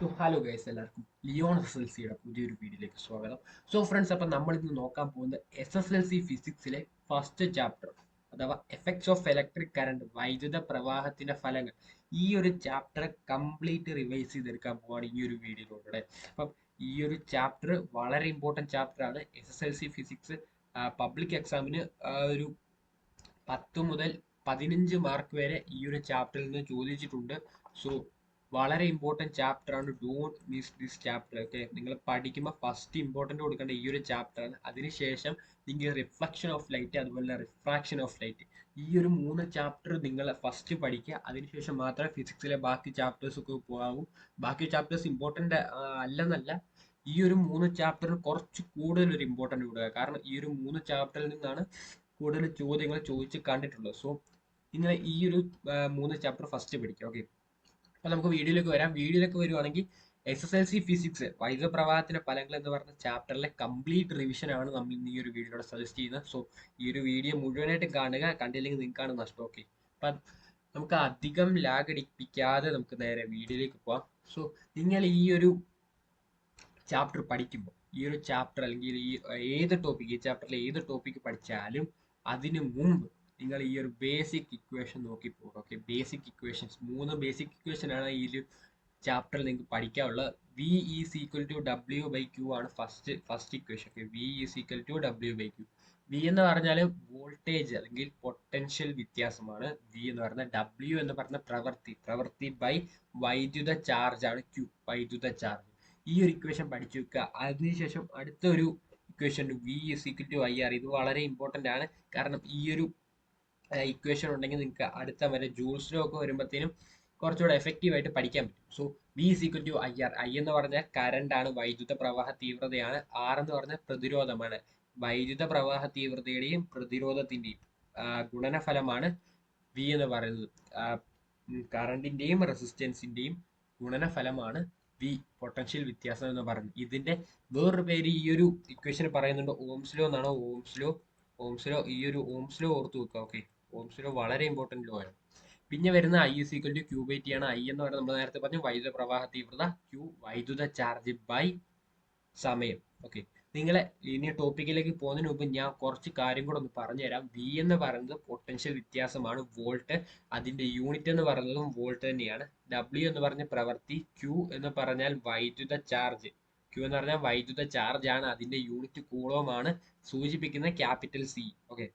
Hello guys, എല്ലാവർക്കും Leon S L സിയുടെ പുതിയൊരു വീഡിയോയിലേക്ക് സ്വാഗതം. ഫ്രണ്ട്സ്, അപ്പം നമ്മൾ ഇന്ന് നോക്കാൻ പോകുന്നത് SSLC ഫിസിക്സിലെ ഫസ്റ്റ് ചാപ്റ്റർ അഥവാ എഫക്ട്സ് ഓഫ് ഇലക്ട്രിക് കറണ്ട്, വൈദ്യുത പ്രവാഹത്തിന്റെ ഫലങ്ങൾ. ഈ ഒരു ചാപ്റ്റർ കംപ്ലീറ്റ് റിവൈസ് ചെയ്തെടുക്കാൻ പോവാണ് ഈ ഒരു വീഡിയോയിലൂടെ. അപ്പം ഈ ഒരു ചാപ്റ്റർ വളരെ ഇമ്പോർട്ടൻറ്റ് ചാപ്റ്റർ ആണ്. SSLC ഫിസിക്സ് പബ്ലിക് എക്സാമിന് ഒരു 10 മുതൽ 15 മാർക്ക് വരെ ഈ ഒരു ചാപ്റ്ററിൽ നിന്ന് ചോദിച്ചിട്ടുണ്ട്. സോ വളരെ ഇമ്പോർട്ടൻറ്റ് ചാപ്റ്റർ ആണ്. Don't miss this chapter. Okay, നിങ്ങൾ പഠിക്കുമ്പോൾ ഫസ്റ്റ് ഇമ്പോർട്ടൻ്റ് കൊടുക്കേണ്ട ഈ ഒരു ചാപ്റ്റർ ആണ്. അതിനുശേഷം നിങ്ങൾ റിഫ്ലക്ഷൻ ഓഫ് ലൈറ്റ്, അതുപോലെ റിഫ്രാക്ഷൻ ഓഫ് ലൈറ്റ്, ഈ ഒരു 3 ചാപ്റ്റർ നിങ്ങൾ ഫസ്റ്റ് പഠിക്കുക. അതിനുശേഷം മാത്രമേ ഫിസിക്സിലെ ബാക്കി ചാപ്റ്റേഴ്സ് ഒക്കെ പോകാവൂ. ബാക്കി ചാപ്റ്റേഴ്സ് ഇമ്പോർട്ടൻ്റ് അല്ലെന്നല്ല, ഈ ഒരു 3 ചാപ്റ്ററിന് കുറച്ച് കൂടുതൽ ഒരു ഇമ്പോർട്ടൻ്റ് കൊടുക്കുക. കാരണം ഈ ഒരു 3 ചാപ്റ്ററിൽ നിന്നാണ് കൂടുതൽ ചോദ്യങ്ങൾ ചോദിച്ച് കണ്ടിട്ടുള്ളത്. നിങ്ങൾ ഈ ഒരു 3 ചാപ്റ്റർ ഫസ്റ്റ് പഠിക്കുക. ഓക്കെ, അപ്പൊ നമുക്ക് വീഡിയോയിലേക്ക് വരാം. വീഡിയോയിലേക്ക് വരുവാണെങ്കിൽ SSLC ഫിസിക്സ് വൈദ്യുത പ്രവാഹത്തിന്റെ ഫലങ്ങൾ എന്ന് പറഞ്ഞ ചാപ്റ്ററിലെ കംപ്ലീറ്റ് റിവിഷൻ ആണ് നമ്മൾ ഇന്ന് ഈ ഒരു വീഡിയോയുടെ സജസ്റ്റ് ചെയ്യുന്നത്. ഈ ഒരു വീഡിയോ മുഴുവനായിട്ട് കാണുക, കണ്ടില്ലെങ്കിൽ നിങ്ങൾക്കാണ് നഷ്ടം. ഓക്കെ, അപ്പൊ നമുക്ക് അധികം ലാഗ് അടിപ്പിക്കാതെ നമുക്ക് നേരെ വീഡിയോയിലേക്ക് പോവാം. സോ നിങ്ങൾ ഈ ഒരു ചാപ്റ്റർ പഠിക്കുമ്പോൾ, ഈ ഒരു ചാപ്റ്റർ അല്ലെങ്കിൽ ഏത് ടോപ്പിക്, ഈ ചാപ്റ്ററിലെ ഏത് ടോപ്പിക് പഠിച്ചാലും അതിനു മുമ്പ് നിങ്ങൾ ഈ ഒരു ബേസിക് ഇക്വേഷൻ നോക്കി പോകുക. Okay, basic equations, 3 basic equation ആണ് ഈ ഒരു ചാപ്റ്ററിൽ നിങ്ങൾക്ക് പഠിക്കാനുള്ളത്. V is equal to W by Q ആണ് first equation. Okay, V is equal to W by Q. V എന്ന് പറഞ്ഞാൽ വോൾട്ടേജ് അല്ലെങ്കിൽ പൊട്ടൻഷ്യൽ വ്യത്യാസമാണ്. വി എന്ന് പറഞ്ഞാൽ ഡബ്ല്യു എന്ന് പറഞ്ഞ പ്രവൃത്തി ബൈ വൈദ്യുത ചാർജ് ആണ്. ക്യൂ വൈദ്യുത ചാർജ്. ഈ ഒരു ഇക്വേഷൻ പഠിച്ചു വെക്കുക. അതിനുശേഷം അടുത്ത ഒരു equation V is equal to I R. ഇത് വളരെ ഇമ്പോർട്ടന്റ് ആണ്. കാരണം ഈ ഒരു ഇക്വേഷൻ ഉണ്ടെങ്കിൽ നിങ്ങൾക്ക് അടുത്ത വരെ ജൂൾസ് ലോ ഒക്കെ വരുമ്പോഴത്തേനും കുറച്ചുകൂടെ എഫക്റ്റീവ് ആയിട്ട് പഠിക്കാൻ പറ്റും. V is equal to I R. I എന്ന് പറഞ്ഞാൽ കറണ്ട് ആണ്, വൈദ്യുത പ്രവാഹ തീവ്രതയാണ്. ആർ എന്ന് പറഞ്ഞാൽ പ്രതിരോധമാണ്. വൈദ്യുത പ്രവാഹ തീവ്രതയുടെയും പ്രതിരോധത്തിന്റെയും ഗുണനഫലമാണ് വി എന്ന് പറയുന്നത്. കറണ്ടിന്റെയും റെസിസ്റ്റൻസിന്റെയും ഗുണനഫലമാണ് വി, പൊട്ടൻഷ്യൽ വ്യത്യാസം എന്ന് പറയുന്നത്. ഇതിന്റെ വേറൊരു പേര് ഈ ഒരു ഇക്വേഷൻ പറയുന്നുണ്ട് ഓംസ് ലോ എന്നാണ്. ഓംസ് ലോ ഈ ഒരു ഓംസ് ലോ ഓർത്ത് വെക്കുക. ഓക്കെ, ഓംസ് ലോ വളരെ ഇമ്പോർട്ടന്റ് ലോ ആണ്. പിന്നെ വരുന്ന I is equal to Q by T ആണ്. ഐ എന്ന് പറയുന്നത് നമ്മൾ നേരത്തെ പറഞ്ഞു വൈദ്യുത പ്രവാഹ തീവ്രത, ക്യൂ വൈദ്യുത ചാർജ് ബൈ സമയം. ഓക്കെ, നിങ്ങളെ ഇനി ടോപ്പിക്കിലേക്ക് പോകുന്നതിന് മുമ്പ് ഞാൻ കുറച്ച് കാര്യം കൂടെ ഒന്ന് പറഞ്ഞുതരാം. വി എന്ന് പറയുന്നത് പൊട്ടൻഷ്യൽ വ്യത്യാസമാണ്, വോൾട്ട്. അതിന്റെ യൂണിറ്റ് എന്ന് പറയുന്നതും വോൾട്ട് തന്നെയാണ്. ഡബ്ല്യു എന്ന് പറഞ്ഞ പ്രവൃത്തി, ക്യൂ എന്ന് പറഞ്ഞാൽ വൈദ്യുത ചാർജ്. ക്യൂ എന്ന് പറഞ്ഞാൽ വൈദ്യുത ചാർജ് ആണ്. അതിന്റെ യൂണിറ്റ് കൂളോം ആണ്, സൂചിപ്പിക്കുന്ന ക്യാപിറ്റൽ സി. ഓക്കെ,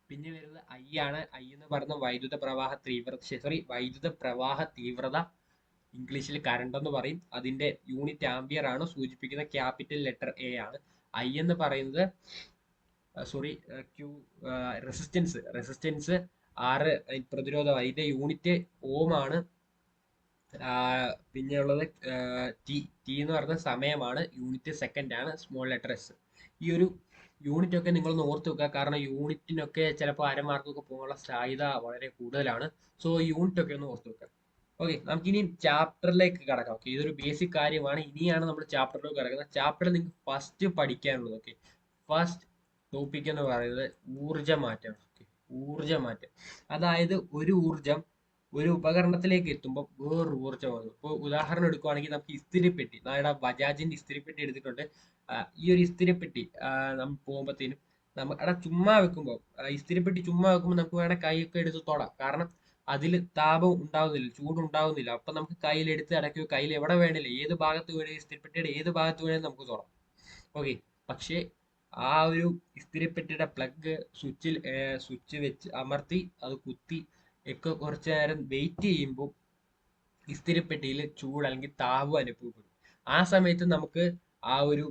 പിന്നെ വരുന്നത് ഐ ആണ്. ഐ എന്ന് പറയുന്ന വൈദ്യുത പ്രവാഹ തീവ്രത, ഇംഗ്ലീഷിൽ കറണ്ട് എന്ന് പറയും. അതിന്റെ യൂണിറ്റ് ആംബിയർ ആണ്, സൂചിപ്പിക്കുന്ന ക്യാപിറ്റൽ ലെറ്റർ എ ആണ്. ഐ എന്ന് പറയുന്നത് ക്യൂ റെസിസ്റ്റൻസ്, ആറ് പ്രതിരോധം. അതിന്റെ യൂണിറ്റ് ഓം ആണ്. പിന്നെ ഉള്ളത് ടി. ടി എന്ന് പറയുന്ന സമയമാണ്, യൂണിറ്റ് സെക്കൻഡ് ആണ്, സ്മോൾ ലെറ്റർ എസ്. ഈ ഒരു യൂണിറ്റ് ഒക്കെ നിങ്ങൾ ഓർത്ത് വെക്കുക. കാരണം യൂണിറ്റിനൊക്കെ ചിലപ്പോൾ അരമാർക്കൊക്കെ പോകാനുള്ള സാധ്യത വളരെ കൂടുതലാണ്. യൂണിറ്റ് ഒക്കെ ഒന്ന് ഓർത്ത് വെക്കുക. ഓക്കെ, നമുക്കിനി ചാപ്റ്ററിലേക്ക് കടക്കാം. ഓക്കെ, ഇതൊരു ബേസിക് കാര്യമാണ്. ഇനിയാണ് നമ്മൾ ചാപ്റ്ററിലേക്ക് കിടക്കുന്നത്. ചാപ്റ്ററിൽ നിങ്ങൾക്ക് ഫസ്റ്റ് പഠിക്കാനുള്ളത്, ഓക്കെ, ഫസ്റ്റ് ടോപ്പിക് എന്ന് പറയുന്നത് ഊർജ്ജമാറ്റം. ഓക്കെ, ഊർജ്ജമാറ്റം അതായത് ഒരു ഊർജ്ജം ഒരു ഉപകരണത്തിലേക്ക് എത്തുമ്പോൾ വേറൊരു ഊർജ്ജം വന്നു. ഇപ്പോൾ ഉദാഹരണം എടുക്കുവാണെങ്കിൽ നമുക്ക് ഇസ്തിരിപ്പെട്ടി, നമ്മുടെ ബജാജിന്റെ ഇസ്തിരിപ്പെട്ടി എടുത്തിട്ടുണ്ട്. ഈ ഒരു ഇസ്തിരിപ്പെട്ടി നമ്മൾ പോകുമ്പോഴത്തേനും അവിടെ ചുമ്മാ വെക്കുമ്പോൾ, ഇസ്തിരിപ്പെട്ടി ചുമ്മാ വെക്കുമ്പോൾ നമുക്ക് വേണേൽ കൈയൊക്കെ എടുത്ത് തൊടാം. കാരണം അതിൽ താപം ഉണ്ടാവുന്നില്ല, ചൂടുണ്ടാവുന്നില്ല. അപ്പൊ നമുക്ക് കയ്യിൽ എടുത്ത് അടയ്ക്കുകയോ കയ്യിൽ എവിടെ വേണേലും ഏത് ഭാഗത്ത് വേണേലും ഇസ്തിരിപ്പെട്ടിയുടെ ഏത് ഭാഗത്ത് വേണേലും നമുക്ക് തൊടാം. ഓക്കെ, പക്ഷേ ആ ഒരു ഇസ്തിരിപ്പെട്ടിയുടെ പ്ലഗ് സ്വിച്ച് വെച്ച് അമർത്തി അത് കുത്തി ഒക്കെ കുറച്ചു നേരം വെയിറ്റ് ചെയ്യുമ്പോൾ ഇസ്തിരിപ്പെട്ടിയിൽ ചൂട് അല്ലെങ്കിൽ താപം അനുഭവപ്പെടും. ആ സമയത്ത് നമുക്ക് ആ ഒരു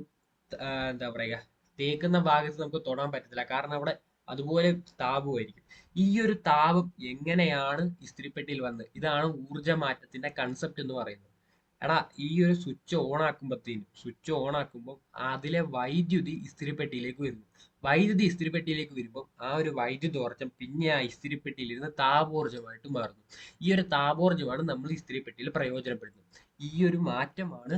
എന്താ പറയുക, തേക്കുന്ന ഭാഗത്ത് നമുക്ക് തൊടാൻ പറ്റത്തില്ല. കാരണം അവിടെ അതുപോലെ താപമായിരിക്കും. ഈ ഒരു താപം എങ്ങനെയാണ് ഇസ്തിരിപ്പെട്ടിയിൽ വന്നത്? ഇതാണ് ഊർജ്ജമാറ്റത്തിന്റെ കൺസെപ്റ്റ് എന്ന് പറയുന്നത്. എടാ, ഈ ഒരു സ്വിച്ച് ഓൺ ആക്കുമ്പോൾ അതിലെ വൈദ്യുതി ഇസ്തിരിപ്പെട്ടിയിലേക്ക് വരുന്നു. വൈദ്യുതി ഇസ്തിരിപ്പെട്ടിയിലേക്ക് വരുമ്പോൾ ആ ഒരു വൈദ്യുതോർജ്ജം പിന്നെ ആ ഇസ്തിരിപ്പെട്ടിയിലിരുന്ന് താപോർജ്ജമായിട്ട് മാറുന്നു. ഈ ഒരു താപോർജ്ജമാണ് നമ്മൾ ഇസ്തിരിപ്പെട്ടിയിൽ പ്രയോജനപ്പെടുന്നത്. ഈ ഒരു മാറ്റമാണ്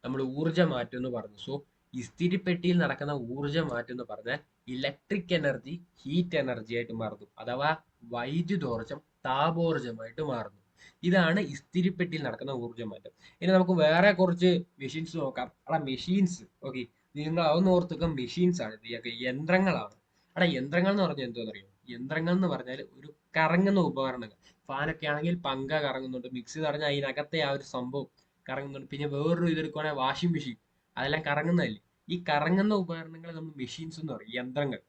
നമ്മൾ ഊർജ്ജമാറ്റം എന്ന് പറയുന്നത്. ഇസ്തിരിപ്പെട്ടിയിൽ നടക്കുന്ന ഊർജ്ജമാറ്റം എന്ന് പറഞ്ഞാൽ ഇലക്ട്രിക് എനർജി ഹീറ്റ് എനർജി ആയിട്ട് മാറുന്നു, അഥവാ വൈദ്യുതോർജ്ജം താപോർജ്ജമായിട്ട് മാറുന്നു. ഇതാണ് ഇസ്തിരിപ്പെട്ടിയിൽ നടക്കുന്ന ഊർജ്ജ മാറ്റം. ഇനി നമുക്ക് വേറെ കുറച്ച് മെഷീൻസ് നോക്കാം. അവിടെ മെഷീൻസ്, ഓക്കെ, നിങ്ങൾ അതൊന്ന് ഓർത്തുക, മെഷീൻസ് ആണ്, ഇതൊക്കെ യന്ത്രങ്ങളാണ്. അവിടെ യന്ത്രങ്ങൾ എന്ന് പറഞ്ഞാൽ എന്തോന്ന് അറിയോ? യന്ത്രങ്ങൾ എന്ന് പറഞ്ഞാൽ ഒരു കറങ്ങുന്ന ഉപകരണങ്ങൾ. ഫാനൊക്കെ ആണെങ്കിൽ പങ്ക കറങ്ങുന്നുണ്ട്, മിക്സി എന്ന് പറഞ്ഞാൽ അതിനകത്തെ ആ ഒരു സംഭവം കറങ്ങുന്നുണ്ട്. പിന്നെ വേറൊരു ഇതെടുക്കുവാണെങ്കിൽ വാഷിംഗ് മെഷീൻ, അതെല്ലാം കറങ്ങുന്നതല്ലേ. ഈ കറങ്ങുന്ന ഉപകരണങ്ങളെ നമ്മൾ മെഷീൻസ് എന്ന് പറയും, യന്ത്രങ്ങൾ.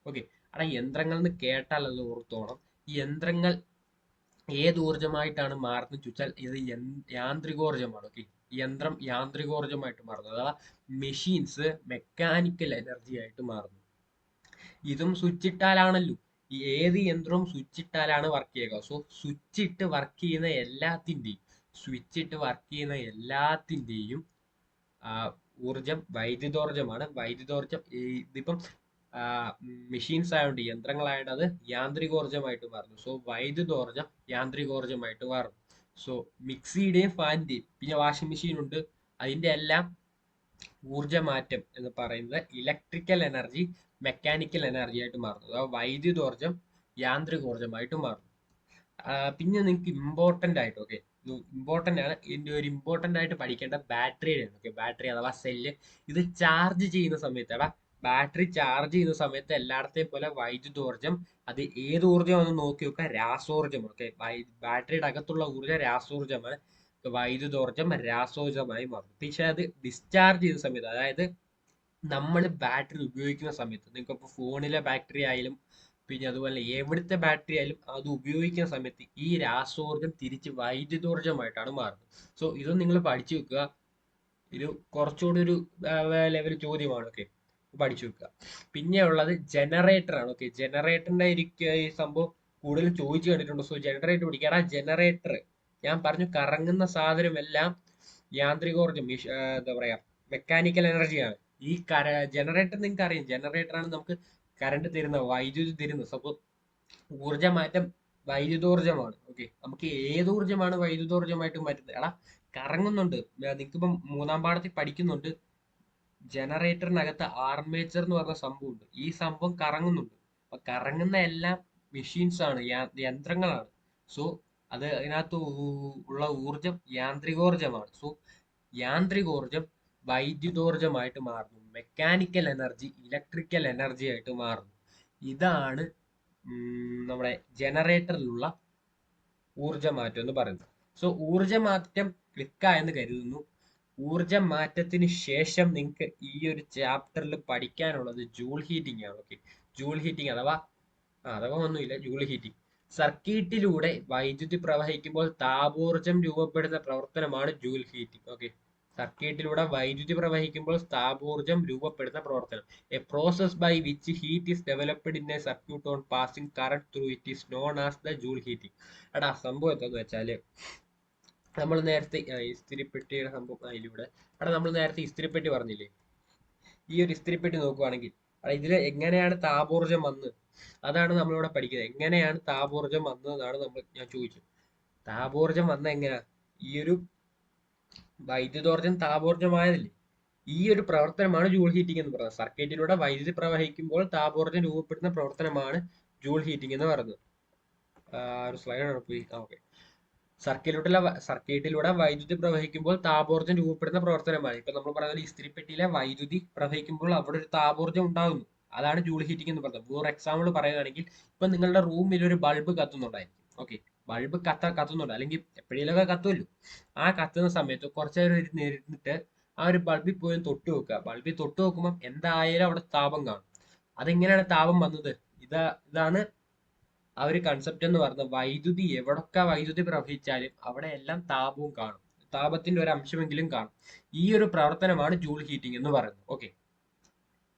ഓക്കെ, അവിടെ യന്ത്രങ്ങൾ എന്ന് കേട്ടാൽ അത് ഓർത്തോണം. ഈ യന്ത്രങ്ങൾ ഏത് ഊർജ്ജമായിട്ടാണ് മാറുന്നത് ചോദിച്ചാൽ ഇത് യാന്ത്രികോർജ്ജമാണ്. ഓക്കെ, യന്ത്രം യാന്ത്രികോർജ്ജമായിട്ട് മാറുന്നത്, അഥവാ മെഷീൻസ് മെക്കാനിക്കൽ എനർജി ആയിട്ട് മാറുന്നു. ഇതും സ്വിച്ച് ഇട്ടാലാണല്ലോ, ഈ ഏത് യന്ത്രവും സ്വിച്ച് ഇട്ടാലാണ് വർക്ക് ചെയ്യുക. സോ സ്വിച്ച് ഇട്ട് വർക്ക് ചെയ്യുന്ന എല്ലാത്തിൻ്റെയും സ്വിച്ച് ഇട്ട് വർക്ക് ചെയ്യുന്ന എല്ലാത്തിൻ്റെയും ഊർജം വൈദ്യുതോർജ്ജമാണ്. വൈദ്യുതോർജ്ജം ഇതിപ്പം മെഷീൻസ് ആയതുകൊണ്ട്, യന്ത്രങ്ങളായതുകൊണ്ട് അത് യാന്ത്രികോർജ്ജമായിട്ട് മാറുന്നു. സോ വൈദ്യുതോർജ്ജം യാന്ത്രികോർജ്ജമായിട്ട് മാറുന്നു. സോ മിക്സിയുടെയും ഫാനിന്റെയും പിന്നെ വാഷിംഗ് മെഷീൻ ഉണ്ട്, അതിന്റെ എല്ലാം ഊർജ്ജമാറ്റം എന്ന് പറയുന്നത് ഇലക്ട്രിക്കൽ എനർജി മെക്കാനിക്കൽ എനർജി ആയിട്ട് മാറുന്നു. അതായത് വൈദ്യുതോർജ്ജം യാന്ത്രികോർജ്ജമായിട്ട് മാറുന്നു. പിന്നെ നിങ്ങൾക്ക് ഇമ്പോർട്ടന്റ് ആയിട്ട്, ഓക്കെ, ഇമ്പോർട്ടന്റ് ആണ്, ഇതിന്റെ ഒരു ഇമ്പോർട്ടന്റ് ആയിട്ട് പഠിക്കേണ്ട ബാറ്ററിയുടെ, ഓക്കെ, ബാറ്ററി അഥവാ സെല്ല്. ഇത് ചാർജ് ചെയ്യുന്ന സമയത്ത്, എടാ, ബാറ്ററി ചാർജ് ചെയ്യുന്ന സമയത്ത് എല്ലായിടത്തെയും പോലെ വൈദ്യുതോർജ്ജം, അത് ഏത് ഊർജ്ജമാണെന്ന് നോക്കി വെക്കുക, രാസോർജ്ജം. ഓക്കെ, ബാറ്ററിയുടെ അകത്തുള്ള ഊർജ്ജം രാസോർജ്ജമാണ്, വൈദ്യുതോർജ്ജം രാസോർജ്ജമായി മാറും. പക്ഷെ അത് ഡിസ്ചാർജ് ചെയ്യുന്ന സമയത്ത്, അതായത് നമ്മൾ ബാറ്ററി ഉപയോഗിക്കുന്ന സമയത്ത്, നിങ്ങൾക്ക് ഇപ്പോൾ ഫോണിലെ ബാറ്ററി ആയാലും പിന്നെ അതുപോലെ എവിടുത്തെ ബാറ്ററി ആയാലും അത് ഉപയോഗിക്കുന്ന സമയത്ത് ഈ രാസോർജ്ജം തിരിച്ച് വൈദ്യുതോർജ്ജമായിട്ടാണ് മാറുന്നത്. സോ ഇതൊന്നും നിങ്ങൾ പഠിച്ചു വെക്കുക. ഇത് കുറച്ചുകൂടി ഒരു ലെവൽ ചോദ്യമാണ്. ഓക്കെ, പഠിച്ചു വെക്കുക. പിന്നെ ഉള്ളത് ജനറേറ്റർ ആണ്. ഓക്കെ, ജനറേറ്ററിന്റെ ഈ സംഭവം കൂടുതലും ചോദിച്ചു കണ്ടിട്ടുണ്ട്. So generator പിടിക്കാറാ. ജനറേറ്റർ ഞാൻ പറഞ്ഞു, കറങ്ങുന്ന സാധനമെല്ലാം യാന്ത്രികോർജ്ജം, എന്താ പറയാ, മെക്കാനിക്കൽ എനർജിയാണ്. ഈ ജനറേറ്റർ നിങ്ങൾക്ക് അറിയാം, ജനറേറ്റർ ആണ് നമുക്ക് കറണ്ട് തരുന്നത്, വൈദ്യുതി തരുന്നത്. സപ്പോസ് ഊർജ്ജമാറ്റം വൈദ്യുതോർജ്ജമാണ്. ഓക്കെ, നമുക്ക് ഏത് ഊർജ്ജമാണ് വൈദ്യുതോർജ്ജമായിട്ട് മാറ്റുന്നത്? എടാ, കറങ്ങുന്നുണ്ട്. നിങ്ങൾക്കിപ്പം മൂന്നാം പാഠത്തിൽ പഠിക്കുന്നുണ്ട്, ജനറേറ്ററിനകത്ത് ആർമേച്ചർ എന്ന് പറഞ്ഞ സംഭവമുണ്ട്. ഈ സംഭവം കറങ്ങുന്നുണ്ട്. അപ്പൊ കറങ്ങുന്ന എല്ലാം മെഷീൻസ് ആണ്, യന്ത്രങ്ങളാണ്. സോ അത് അതിനകത്ത് ഉള്ള ഊർജം യാന്ത്രികോർജ്ജമാണ്. സോ യാന്ത്രികോർജ്ജം വൈദ്യുതോർജ്ജമായിട്ട് മാറുന്നു. മെക്കാനിക്കൽ എനർജി ഇലക്ട്രിക്കൽ എനർജി ആയിട്ട് മാറുന്നു. ഇതാണ് നമ്മുടെ ജനറേറ്ററിലുള്ള ഊർജ്ജമാറ്റം എന്ന് പറയുന്നത്. സോ ഊർജ്ജമാറ്റം ക്ലിക്കായെന്ന് കരുതുന്നു. ഊർജ്ജമാറ്റത്തിന് ശേഷം നിങ്ങൾക്ക് ഈ ഒരു ചാപ്റ്ററിൽ പഠിക്കാനുള്ളത് ജൂൾ ഹീറ്റിംഗ് ആണ്. ഓക്കെ, ജൂൾ ഹീറ്റിംഗ് അഥവാ ഒന്നുമില്ല, ജൂൾ ഹീറ്റിംഗ്. സർക്യൂട്ടിലൂടെ വൈദ്യുതി പ്രവഹിക്കുമ്പോൾ താപോർജ്ജം രൂപപ്പെടുന്ന പ്രവർത്തനമാണ് ജൂൾ ഹീറ്റിംഗ്. ഓക്കെ, സർക്യൂട്ടിലൂടെ വൈദ്യുതി പ്രവഹിക്കുമ്പോൾ താപോർജ്ജം രൂപപ്പെടുന്ന പ്രവർത്തനം. A process by which heat is developed in a circuit on passing current through it is known as the Joule heating. എടാ, സംഭവം എന്താന്ന് വെച്ചാല്, നമ്മൾ നേരത്തെ ഇസ്തിരിപ്പെട്ടിയുടെ സംഭവം അതിലൂടെ, അവിടെ നമ്മൾ നേരത്തെ ഇസ്തിരിപ്പെട്ടി പറഞ്ഞില്ലേ, ഈ ഒരു ഇസ്തിരിപ്പെട്ടി നോക്കുവാണെങ്കിൽ ഇതിൽ എങ്ങനെയാണ് താപോർജ്ജം വന്നത്, അതാണ് നമ്മളിവിടെ പഠിക്കുന്നത്. എങ്ങനെയാണ് താപോർജ്ജം വന്നതെന്നാണ് ഞാൻ ചോദിച്ചത്. താപോർജ്ജം വന്ന എങ്ങനെയാ? ഈ ഒരു വൈദ്യുതോർജ്ജം താപോർജ്ജമായതില്ലേ, ഈ ഒരു പ്രവർത്തനമാണ് ജൂൾ ഹീറ്റിംഗ് എന്ന് പറയുന്നത്. സർക്യൂട്ടിലൂടെ വൈദ്യുതി പ്രവഹിക്കുമ്പോൾ താപോർജ്ജം രൂപപ്പെടുന്ന പ്രവർത്തനമാണ് ജൂൾ ഹീറ്റിംഗ് എന്ന് പറയുന്നത്. ഒരു സ്ലൈഡ് പോയി. ഓക്കെ, സർക്യൂട്ടിലൂടെ വൈദ്യുതി പ്രവഹിക്കുമ്പോൾ താപോർജ്ജം രൂപപ്പെടുന്ന പ്രവർത്തനമാണ്. ഇപ്പൊ നമ്മൾ പറയുന്നത് ഇസ്തിരിപ്പെട്ടിയിലെ വൈദ്യുതി പ്രവഹിക്കുമ്പോൾ അവിടെ ഒരു താപോർജ്ജം ഉണ്ടാകുന്നു, അതാണ് ജൂൾ ഹീറ്റിംഗ് എന്ന് പറയുന്നത്. വേറെ എക്സാമ്പിൾ പറയുകയാണെങ്കിൽ, ഇപ്പൊ നിങ്ങളുടെ റൂമിൽ ഒരു ബൾബ് കത്തുന്നുണ്ടായിരിക്കും. ഓക്കെ, ബൾബ് കത്തുന്നുണ്ട്, അല്ലെങ്കിൽ എപ്പോഴേലൊക്കെ കത്തുമല്ലോ. ആ കത്തുന്ന സമയത്ത് കുറച്ചു നേരം ഇരുന്നിട്ട് ആ ഒരു ബൾബിൽ പോയി തൊട്ട് വെക്കുക. ബൾബിൽ തൊട്ട് വെക്കുമ്പോൾ എന്തായാലും അവിടെ താപം കാണും. അതെങ്ങനെയാണ് താപം വന്നത്? ഇതാണ് ആ ഒരു കൺസെപ്റ്റ് എന്ന് പറയുന്നത്. വൈദ്യുതി എവിടൊക്കെ വൈദ്യുതി പ്രവഹിച്ചാലും അവിടെ എല്ലാം താപവും കാണും, താപത്തിന്റെ ഒരു അംശമെങ്കിലും കാണും. ഈ ഒരു പ്രവർത്തനമാണ് ജൂൾ ഹീറ്റിംഗ് എന്ന് പറയുന്നത്. ഓക്കെ,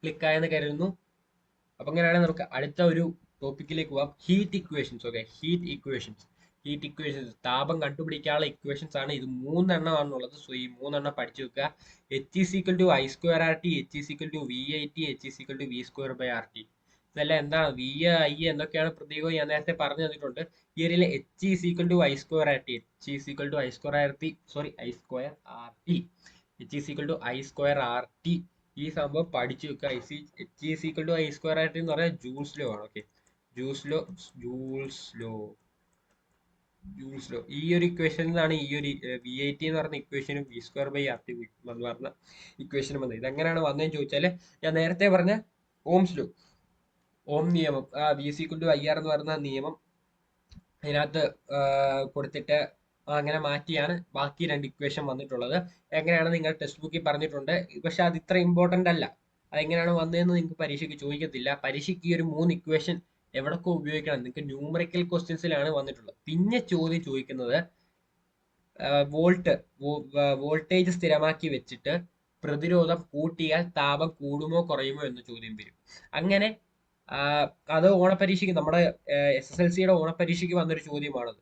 ക്ലിക്കായെന്ന് കരുതുന്നു. അപ്പൊ അങ്ങനെയാണെങ്കിൽ നമുക്ക് അടുത്ത ഒരു ടോപ്പിക്കിലേക്ക് പോവാം, heat equations. Okay, heat equations താപം കണ്ടുപിടിക്കാനുള്ള ഇക്വേഷൻസ് ആണ്. ഇത് 3 എണ്ണമാണുള്ളത്. സോ ഈ 3 എണ്ണം പഠിച്ചു വെക്കുക. H is equal to I square RT, H is equal to VIT, H is equal to V square by RT. ഇതെല്ലാം എന്താണ്? വി ഐ എന്തൊക്കെയാണ് പ്രതീകം ഞാൻ നേരത്തെ പറഞ്ഞു തന്നിട്ടുണ്ട്. ഈ ഒരു H is equal to I square RT, H is equal to I square RT, I square RT, H is equal to I square RT. ഈ സംഭവം പഠിച്ചു വെക്കുക. H is equal to I square RT എന്ന് പറഞ്ഞാൽ Joule's law ആണ്. Okay, Joule's law Joule's law. ഈ ഒരു ഇക്വേഷനിൽ നിന്നാണ് ഈ ഒരു V80 എന്ന് പറഞ്ഞ ഇക്വേഷനും V²/RT എന്ന് പറഞ്ഞ ഇക്വേഷനും വന്നത്. ഇതെങ്ങനെയാണ് വന്നതെന്ന് ചോദിച്ചാൽ ഞാൻ നേരത്തെ പറഞ്ഞ ഓംസ് ലോ, ഓം നിയമം, V=IR എന്ന് പറയുന്ന നിയമം അതിനകത്ത് കൊടുത്തിട്ട് അങ്ങനെ മാറ്റിയാണ് ബാക്കി രണ്ട് ഇക്വേഷൻ വന്നിട്ടുള്ളത്. എങ്ങനെയാണ് നിങ്ങൾ ടെക്സ്റ്റ് ബുക്കിൽ പറഞ്ഞിട്ടുണ്ട്, പക്ഷെ അത് ഇത്ര ഇമ്പോർട്ടന്റ് അല്ല. അതെങ്ങനെയാണ് വന്നതെന്ന് നിങ്ങൾക്ക് പരീക്ഷയ്ക്ക് ചോദിക്കത്തില്ല. പരീക്ഷയ്ക്ക് ഈ ഒരു 3 ഇക്വേഷൻ എവിടൊക്കെ ഉപയോഗിക്കണം, നിങ്ങൾക്ക് ന്യൂമറിക്കൽ ക്വസ്റ്റ്യൻസിലാണ് വന്നിട്ടുള്ളത്. പിന്നെ ചോദ്യം ചോദിക്കുന്നത് വോൾട്ടേജ് സ്ഥിരമാക്കി വെച്ചിട്ട് പ്രതിരോധം കൂട്ടിയാൽ താപം കൂടുമോ കുറയുമോ എന്ന് ചോദ്യം വരും. അങ്ങനെ അത് ഓണപരീക്ഷയ്ക്ക് നമ്മുടെ SSLCയുടെ ഓണപരീക്ഷയ്ക്ക് വന്നൊരു ചോദ്യമാണത്.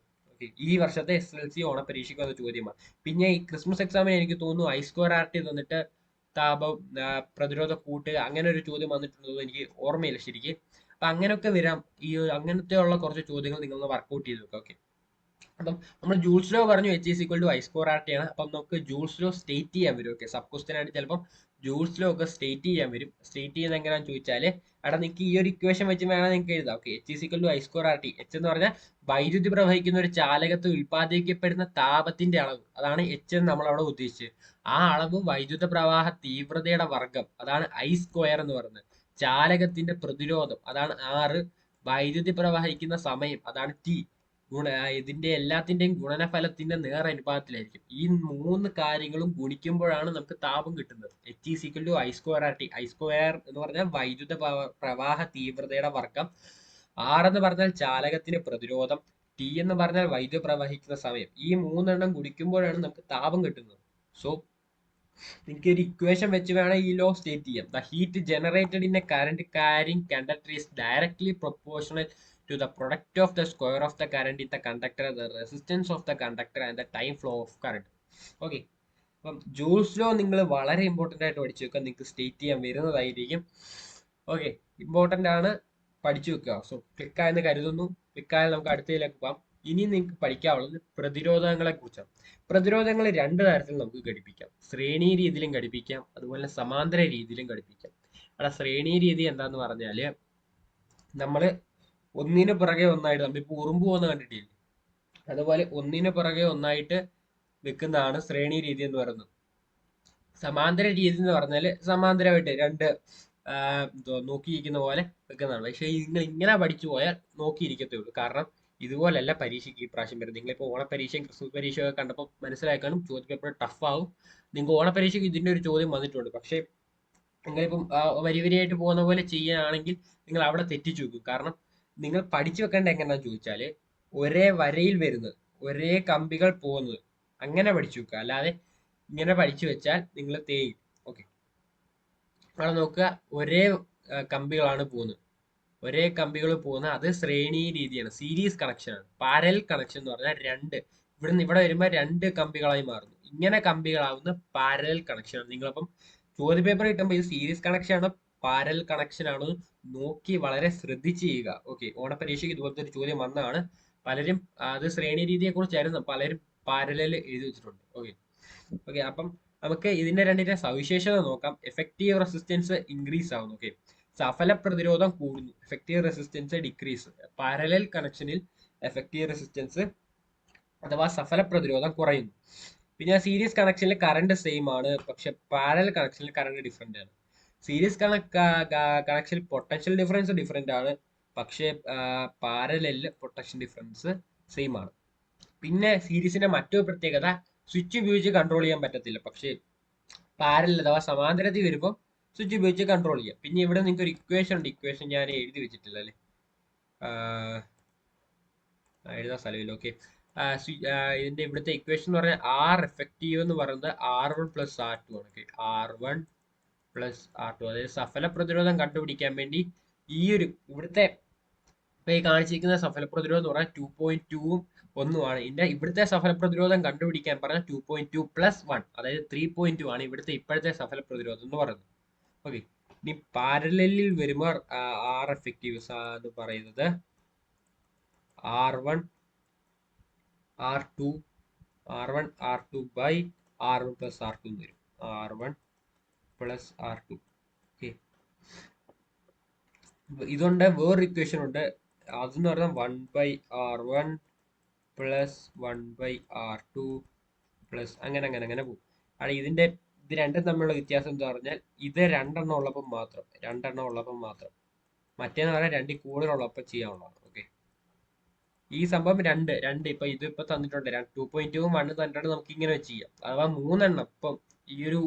ഈ വർഷത്തെ SSLC ഓണപരീക്ഷയ്ക്ക് വന്ന ചോദ്യമാണ്. പിന്നെ ഈ ക്രിസ്മസ് എക്സാമിന് എനിക്ക് തോന്നുന്നു I²RT തന്നിട്ട് താപം പ്രതിരോധം കൂട്ടുക അങ്ങനെ ഒരു ചോദ്യം വന്നിട്ടുണ്ടെന്ന് എനിക്ക് ഓർമ്മയില്ല ശരിക്കും. അപ്പൊ അങ്ങനെയൊക്കെ വരാം. ഈ അങ്ങനത്തെ ഉള്ള കുറച്ച് ചോദ്യങ്ങൾ നിങ്ങളൊന്ന് വർക്ക്ഔട്ട് ചെയ്ത് നോക്കാം. ഓക്കെ, അപ്പം നമ്മൾ ജൂൾസ് ലോ പറഞ്ഞു H=I²RT ആണ്. അപ്പം നമുക്ക് ജൂൾസ് ലോ സ്റ്റേറ്റ് ചെയ്യാൻ വരും. ഓക്കെ, സബ് ക്വസ്റ്റ്യൻ ആയിട്ട് ചിലപ്പം ജൂൾസ് ലോ ഒക്കെ സ്റ്റേറ്റ് ചെയ്യാൻ വരും. സ്റ്റേറ്റ് ചെയ്യുന്നത് എങ്ങനെയാണെന്ന് ചോദിച്ചാൽ അവിടെ നിങ്ങൾക്ക് ഈ ഒരു ഇക്വേഷൻ വെച്ച് വേണം നിങ്ങൾക്ക് എഴുതാം. Okay, H=I²RT. H എന്ന് പറഞ്ഞാൽ വൈദ്യുതി പ്രവഹിക്കുന്ന ഒരു ചാലകത്തിൽ ഉൽപ്പാദിപ്പിക്കപ്പെടുന്ന താപത്തിന്റെ അളവ്, അതാണ് H എന്ന് നമ്മൾ അവിടെ ഉദ്ദേശിച്ചത്. ആ അളവ് വൈദ്യുത പ്രവാഹ തീവ്രതയുടെ വർഗം, അതാണ് I² എന്ന് പറയുന്നത്. ചാലകത്തിന്റെ പ്രതിരോധം, അതാണ് R. വൈദ്യുതി പ്രവഹിക്കുന്ന സമയം, അതാണ് T. ഇതിന്റെ എല്ലാത്തിന്റെയും ഗുണനഫലത്തിന്റെ നേരനുപാതത്തിലായിരിക്കും. ഈ 3 കാര്യങ്ങളും ഗുണിക്കുമ്പോഴാണ് നമുക്ക് താപം കിട്ടുന്നത്. H=I²RT. I² എന്ന് പറഞ്ഞാൽ വൈദ്യുത പ്രവാഹ തീവ്രതയുടെ വർഗം, R എന്ന് പറഞ്ഞാൽ ചാലകത്തിന്റെ പ്രതിരോധം, T എന്ന് പറഞ്ഞാൽ വൈദ്യുതി പ്രവഹിക്കുന്ന സമയം. ഈ 3 എണ്ണം ഗുണിക്കുമ്പോഴാണ് നമുക്ക് താപം കിട്ടുന്നത്. സോ നിങ്ങൾക്ക് ഒരു ഇക്വേഷൻ വെച്ച് വേണം ഈ ലോ സ്റ്റേറ്റ് ചെയ്യാം. The heat generated in A current caring conductor is directly proportional to the product of the square of the current in the conductor, the resistance of the conductor and the time flow of current. Okay, അപ്പം Joule's law നിങ്ങൾ വളരെ important ആയിട്ട് പഠിച്ചു വെക്കുക. നിങ്ങൾക്ക് state ചെയ്യാൻ വരുന്നതായിരിക്കും. Okay, important ആണ്, പഠിച്ചു വെക്കുക. സോ ക്ലിക്കായെന്ന് കരുതുന്നു. ക്ലിക്കായാൽ നമുക്ക് അടുത്തതിലേക്ക് പോകാം. ഇനി നിങ്ങൾക്ക് പഠിക്കാനുള്ളത് പ്രതിരോധങ്ങളെ കുറിച്ചാണ്. പ്രതിരോധങ്ങൾ 2 തരത്തിൽ നമുക്ക് ഘടിപ്പിക്കാം. ശ്രേണി രീതിയിലും ഘടിപ്പിക്കാം, അതുപോലെ സമാന്തര രീതിയിലും ഘടിപ്പിക്കാം. അവിടെ ശ്രേണി രീതി എന്താന്ന് പറഞ്ഞാല് നമ്മള് ഒന്നിനു പുറകെ ഒന്നായിട്ട്, നമ്മളിപ്പോ ഉറുമ്പ് പോകുന്ന കണ്ടിട്ടില്ലേ, അതുപോലെ ഒന്നിനു പുറകെ ഒന്നായിട്ട് വെക്കുന്നതാണ് ശ്രേണി രീതി എന്ന് പറയുന്നത്. സമാന്തര രീതി എന്ന് പറഞ്ഞാല് സമാന്തരമായിട്ട് രണ്ട് നോക്കിയിരിക്കുന്ന പോലെ വെക്കുന്നതാണ്. പക്ഷെ നിങ്ങൾ ഇങ്ങനെ പഠിച്ചു പോയാൽ നോക്കിയിരിക്കത്തേ ഉള്ളൂ. കാരണം ഇതുപോലല്ല പരീക്ഷയ്ക്ക് ഈ പ്രാവശ്യം വരുന്നത്. നിങ്ങളിപ്പോൾ ഓണപരീക്ഷയും ക്രിസ്മസ് പരീക്ഷയും ഒക്കെ കണ്ടപ്പോൾ മനസ്സിലാക്കാനും ചോദ്യപേപ്പർ ടഫ് ആവും. നിങ്ങൾക്ക് ഓണപരീക്ഷയ്ക്ക് ഇതിന്റെ ഒരു ചോദ്യം വന്നിട്ടുണ്ട്. പക്ഷെ നിങ്ങളിപ്പം വരി വരിയായിട്ട് പോകുന്ന പോലെ ചെയ്യുകയാണെങ്കിൽ നിങ്ങൾ അവിടെ തെറ്റിച്ചു വെക്കും. കാരണം നിങ്ങൾ പഠിച്ചു വെക്കേണ്ട എങ്ങനെയാണെന്ന് ചോദിച്ചാല് ഒരേ വരയിൽ വരുന്നത്, ഒരേ കമ്പികൾ പോകുന്നത്, അങ്ങനെ പഠിച്ചു വെക്കുക. അല്ലാതെ ഇങ്ങനെ പഠിച്ചു വെച്ചാൽ നിങ്ങൾ തേയും. ഓക്കെ, അവിടെ നോക്കുക, ഒരേ കമ്പികളാണ് പോകുന്നത്, ഒരേ കമ്പികൾ പോകുന്ന അത് ശ്രേണി രീതിയാണ്, സീരീസ് കണക്ഷൻ ആണ്. പാരലൽ കണക്ഷൻ എന്ന് പറഞ്ഞാൽ ഇവിടുന്ന് ഇവിടെ വരുമ്പോൾ 2 കമ്പികളായി മാറുന്നു. ഇങ്ങനെ കമ്പികളാവുന്ന പാരലൽ കണക്ഷൻ ആണ്. നിങ്ങളപ്പം ചോദ്യപേപ്പർ കിട്ടുമ്പോൾ ഇത് സീരീസ് കണക്ഷൻ ആണോ പാരലൽ കണക്ഷൻ ആണോ നോക്കി വളരെ ശ്രദ്ധിച്ച് ചെയ്യുക. ഓക്കെ, ഓണപരീക്ഷയ്ക്ക് ഇതുപോലത്തെ ഒരു ചോദ്യം വന്നതാണ്. പലരും അത് ശ്രേണി രീതിയെ കുറിച്ചായിരുന്നു പലരും പാരലൽ എഴുതി വെച്ചിട്ടുണ്ട്. ഓക്കെ ഓക്കെ അപ്പം നമുക്ക് ഇതിന്റെ രണ്ടിന്റെ സവിശേഷത നോക്കാം. എഫക്റ്റീവ് റെസിസ്റ്റൻസ് ഇൻക്രീസ് ആവുന്നു. ഓക്കെ, സഫല പ്രതിരോധം കൂടുന്നു, എഫക്റ്റീവ് റെസിസ്റ്റൻസ് ഡിക്രീസ്. പാരലൽ കണക്ഷനിൽ എഫക്റ്റീവ് റെസിസ്റ്റൻസ് അഥവാ സഫല പ്രതിരോധം കുറയുന്നു. പിന്നെ സീരീസ് കണക്ഷനിൽ കറണ്ട് സെയിം ആണ്, പക്ഷെ പാരലൽ കണക്ഷനിൽ കറണ്ട് ഡിഫറെന്റ് ആണ്. സീരീസ് കണക്ഷനിൽ പൊട്ടൻഷ്യൽ ഡിഫറൻസ് ഡിഫറെന്റ് ആണ്, പക്ഷേ പാരലലില് പൊട്ടൻഷ്യൽ ഡിഫറൻസ് സെയിം ആണ്. പിന്നെ സീരീസിന്റെ മറ്റൊരു പ്രത്യേകത സ്വിച്ച് ഉപയോഗിച്ച് കൺട്രോൾ ചെയ്യാൻ പറ്റത്തില്ല, പക്ഷേ പാരലൽ അഥവാ സമാന്തരത്തിൽ വരുമ്പോൾ സ്വിച്ച് ഉപയോഗിച്ച് കൺട്രോൾ ചെയ്യാം. പിന്നെ ഇവിടെ നിങ്ങൾക്ക് ഒരു ഇക്വേഷൻ ഉണ്ട്. ഇക്വേഷൻ ഞാൻ എഴുതി വെച്ചിട്ടില്ല അല്ലേ, എഴുതാൻ സ്ഥലമില്ല. ഓക്കെ, ഇതിന്റെ ഇവിടുത്തെ ഇക്വേഷൻ എന്ന് പറഞ്ഞാൽ ആർ എഫക്റ്റീവ് എന്ന് പറയുന്നത് R1 + R2 ആണ്. ഓക്കെ, R1 + R2, അതായത് സഫല പ്രതിരോധം കണ്ടുപിടിക്കാൻ വേണ്ടി ഈ ഒരു ഇവിടുത്തെ ഇപ്പൊ ഈ കാണിച്ചിരിക്കുന്ന സഫല പ്രതിരോധം എന്ന് പറഞ്ഞാൽ 2.2ഉം 1ഉമാണ്. ഇവിടുത്തെ സഫല പ്രതിരോധം കണ്ടുപിടിക്കാൻ പറഞ്ഞാൽ 2.2 + 1, അതായത് 3.2 ആണ് ഇവിടുത്തെ ഇപ്പോഴത്തെ സഫല പ്രതിരോധം എന്ന് പറയുന്നത്. ഓക്കെ, ഇനി പാരലലിൽ വരുമ്പോൾ ആർ എഫക്റ്റീവ് എന്ന് പറയുന്നത് R1 R2 R1 R2 + R1 എന്ന് വരും. R1 + R2. ഓക്കെ, ഇതുകൊണ്ട് വേറൊരു ഇക്വേഷൻ ഉണ്ട്. അതെന്ന് പറഞ്ഞാൽ 1/R1 +1/R2 പ്ലസ് അങ്ങനെ അങ്ങനെ അങ്ങനെ പോകും. ആണ് ഇത് രണ്ടും തമ്മിലുള്ള വ്യത്യാസം എന്താ പറഞ്ഞാൽ ഇത് രണ്ടെണ്ണം ഉള്ളപ്പം മാത്രം മറ്റേന്ന് പറഞ്ഞാൽ രണ്ടിൽ കൂടുതലുള്ളപ്പോൾ ചെയ്യാനുള്ളതാണ്. ഓക്കെ, ഈ സംഭവം രണ്ട് ഇതിപ്പോ തന്നിട്ടുണ്ട് 2.2 1 തന്നിട്ടുണ്ട്. നമുക്ക് ഇങ്ങനെ വെച്ച് ചെയ്യാം. അഥവാ മൂന്നെണ്ണം ഇപ്പം ഈ ഒരു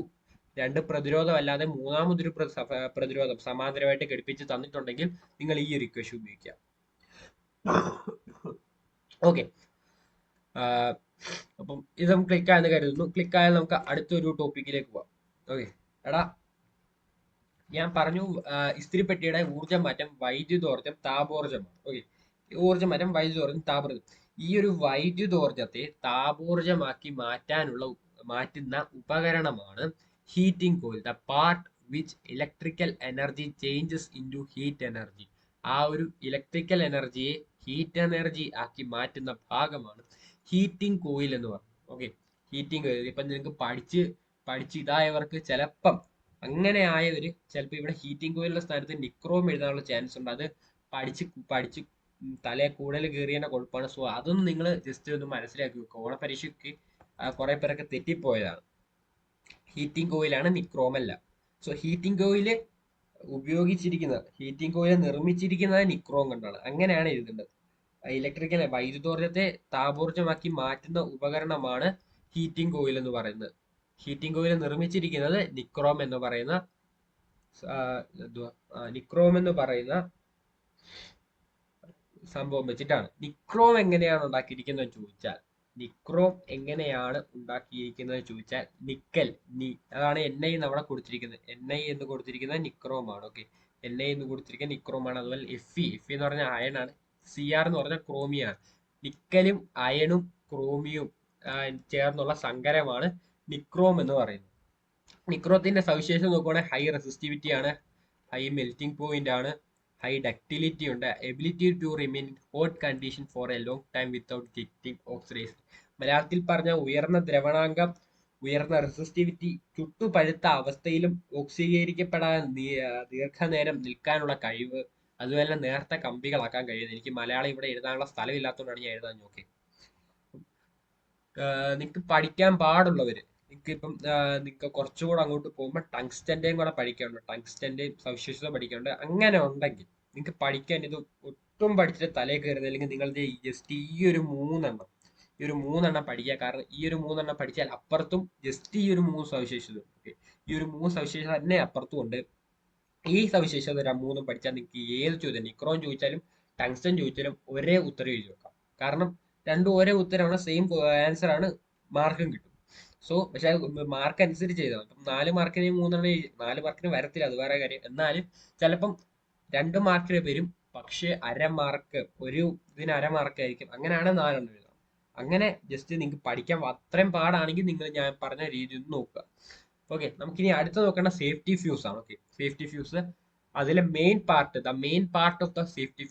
രണ്ട് പ്രതിരോധം അല്ലാതെ മൂന്നാമതൊരു പ്രതിരോധം സമാന്തരമായിട്ട് ഘടിപ്പിച്ച് തന്നിട്ടുണ്ടെങ്കിൽ നിങ്ങൾ ഈ ഒരു ഇക്വേഷൻ ഉപയോഗിക്കുക. ഓക്കെ, അപ്പം ഇത് നമുക്ക് ക്ലിക്ക് ആയെന്ന് കരുതുന്നു. ക്ലിക്ക് ആയാൽ നമുക്ക് അടുത്തൊരു ടോപ്പിക്കിലേക്ക് പോവാം. ഓക്കെ, എടാ ഞാൻ പറഞ്ഞു ഇസ്തിരിപ്പെട്ടിയുടെ ഊർജ്ജ മാറ്റം വൈദ്യുതോർജ്ജം താപോർജ്ജമാണ്. ഓക്കെ, ഊർജ്ജ മാറ്റം വൈദ്യുതോർജ്ജം താപോർജ്ജം. ഈ ഒരു വൈദ്യുതോർജ്ജത്തെ താപോർജ്ജമാക്കി മാറ്റുന്ന ഉപകരണമാണ് heating coil. The part which electrical energy changes into heat energy. ആ ഒരു ഇലക്ട്രിക്കൽ എനർജിയെ ഹീറ്റ് എനർജി ആക്കി മാറ്റുന്ന ഭാഗമാണ് ഹീറ്റിംഗ് കോയിൽ എന്ന് പറയുന്നത്. ഓക്കെ, ഹീറ്റിംഗ് കോയിൽ ഇപ്പം നിങ്ങൾക്ക് പഠിച്ച് ഇതായവർക്ക് ചിലപ്പം അങ്ങനെ ആയവര് ചിലപ്പോൾ ഇവിടെ ഹീറ്റിംഗ് കോയിലിന്റെ സ്ഥാനത്ത് നിക്രോം എഴുതാനുള്ള ചാൻസ് ഉണ്ട്. അത് പഠിച്ച് തലയെ കൂടുതൽ കയറിയതിന്റെ കുഴപ്പമാണ്. സോ അതൊന്നും നിങ്ങൾ ജസ്റ്റ് ഒന്ന് മനസ്സിലാക്കി വെക്കുക. ഓണപരീക്ഷയ്ക്ക് കുറെ പേരൊക്കെ തെറ്റിപ്പോയതാണ്. ഹീറ്റിംഗ് കോയിലാണ്, നിക്രോം അല്ല. സോ ഹീറ്റിംഗ് കോയില് ഹീറ്റിംഗ് കോയിൽ നിർമ്മിച്ചിരിക്കുന്നത് നിക്രോം കൊണ്ടാണ്. അങ്ങനെയാണ് എഴുതേണ്ടത്. ഇലക്ട്രിക്കൽ വൈദ്യുതോർജ്ജത്തെ താപോർജ്ജമാക്കി മാറ്റുന്ന ഉപകരണമാണ് ഹീറ്റിംഗ് കോയിൽ എന്ന് പറയുന്നത്. ഹീറ്റിംഗ് കോയിൽ നിർമ്മിച്ചിരിക്കുന്നത് നിക്രോം എന്ന് പറയുന്ന സംഭവം വെച്ചിട്ടാണ്. നിക്രോം എങ്ങനെയാണ് ഉണ്ടാക്കിയിരിക്കുന്നത് ചോദിച്ചാൽ നിക്കൽ അതാണ് Ni എന്ന് അവിടെ കൊടുത്തിരിക്കുന്നത്. Ni എന്ന് കൊടുത്തിരിക്കുന്നത് നിക്രോം ആണ്. ഓക്കെ, Ni എന്ന് കൊടുത്തിരിക്കുന്നത് നിക്രോം ആണ്. അതുപോലെ Fe എന്ന് പറഞ്ഞാൽ അയൺ ആണ്. Cr എന്ന് പറഞ്ഞാൽ ക്രോമിയാണ്. നിക്കലും അയണും ക്രോമിയും ചേർന്നുള്ള സങ്കരമാണ് നിക്രോം എന്ന് പറയുന്നത്. നിക്രോത്തിന്റെ സവിശേഷത നോക്കുവാണെങ്കിൽ ഹൈ റെസിസ്റ്റിവിറ്റി ആണ്, ഹൈ മെൽറ്റിംഗ് പോയിന്റ് ആണ്, ഹൈ ഡക്റ്റിലിറ്റി ഉണ്ട്, ability to remain in hot condition for a long time without getting oxidised. മലയാളത്തിൽ പറഞ്ഞ ഉയർന്ന ദ്രവണാങ്കം, ഉയർന്ന റെസിസ്റ്റിവിറ്റി, ചുട്ടുപഴുത്ത അവസ്ഥയിലും ഓക്സീകരിക്കപ്പെടാൻ ദീർഘനേരം നിൽക്കാനുള്ള കഴിവ്, അതുപോലെ നേർത്ത കമ്പികളാക്കാൻ കഴിയുന്നത്. എനിക്ക് മലയാളം ഇവിടെ എഴുതാനുള്ള സ്ഥലമില്ലാത്തതുകൊണ്ടാണ് ഞാൻ എഴുതാൻ നോക്കി. നിങ്ങൾക്ക് പഠിക്കാൻ പാടുള്ളവര് നിങ്ങൾക്ക് കുറച്ചുകൂടെ അങ്ങോട്ട് പോകുമ്പോൾ ടങ്സ്റ്റന്റെയും കൂടെ പഠിക്കാനുണ്ട്. ടങ്സ്റ്റന്റെയും സവിശേഷത പഠിക്കാനുണ്ട്. അങ്ങനെ ഉണ്ടെങ്കിൽ നിങ്ങൾക്ക് പഠിക്കാൻ ഇത് ഒട്ടും പഠിച്ചിട്ട് തലയിൽ കയറുന്നത്, അല്ലെങ്കിൽ നിങ്ങളുടെ ജസ്റ്റ് ഈ ഒരു മൂന്നെണ്ണം പഠിക്കുക. കാരണം ഈ ഒരു മൂന്നെണ്ണം പഠിച്ചാൽ അപ്പുറത്തും ജസ്റ്റ് ഈ ഒരു മൂന്ന് സവിശേഷത, ഈ ഒരു മൂന്ന് സവിശേഷത തന്നെ അപ്പുറത്തും ഉണ്ട്. ഈ സവിശേഷത മൂന്നും പഠിച്ചാൽ നിങ്ങൾക്ക് ഏത് ചോദ്യം നിക്രോം ചോദിച്ചാലും ടങ്സ്റ്റൻ ചോദിച്ചാലും ഒരേ ഉത്തരം എഴുതി വെക്കാം. കാരണം രണ്ടും ഒരേ ഉത്തരമാണ്, സെയിം ആൻസർ ആണ്, മാർക്കും കിട്ടും. സോ പക്ഷെ മാർക്ക് അനുസരിച്ച് ചെയ്താൽ 4 മാർക്കിന് 3 4 മാർക്കിന് വരത്തില്ല, അത് വേറെ കാര്യം. എന്നാലും ചിലപ്പം 2 മാർക്കിന് വരും, പക്ഷെ ഒരു ഇതിന് അരമാർക്കായിരിക്കും. അങ്ങനെയാണ് 4 എണ്ണം എഴുതാം. അങ്ങനെ ജസ്റ്റ് നിങ്ങൾക്ക് പഠിക്കാൻ അത്രയും പാടാണെങ്കിൽ നിങ്ങൾ ഞാൻ പറഞ്ഞ രീതി ഒന്ന് നോക്കുക. ഓക്കെ, നമുക്കിനി അടുത്ത് നോക്കേണ്ട സേഫ്റ്റി ഫ്യൂസ് ആണ്. ഓക്കെ, സേഫ്റ്റി ഫ്യൂസ് അതിലെ main part of the safety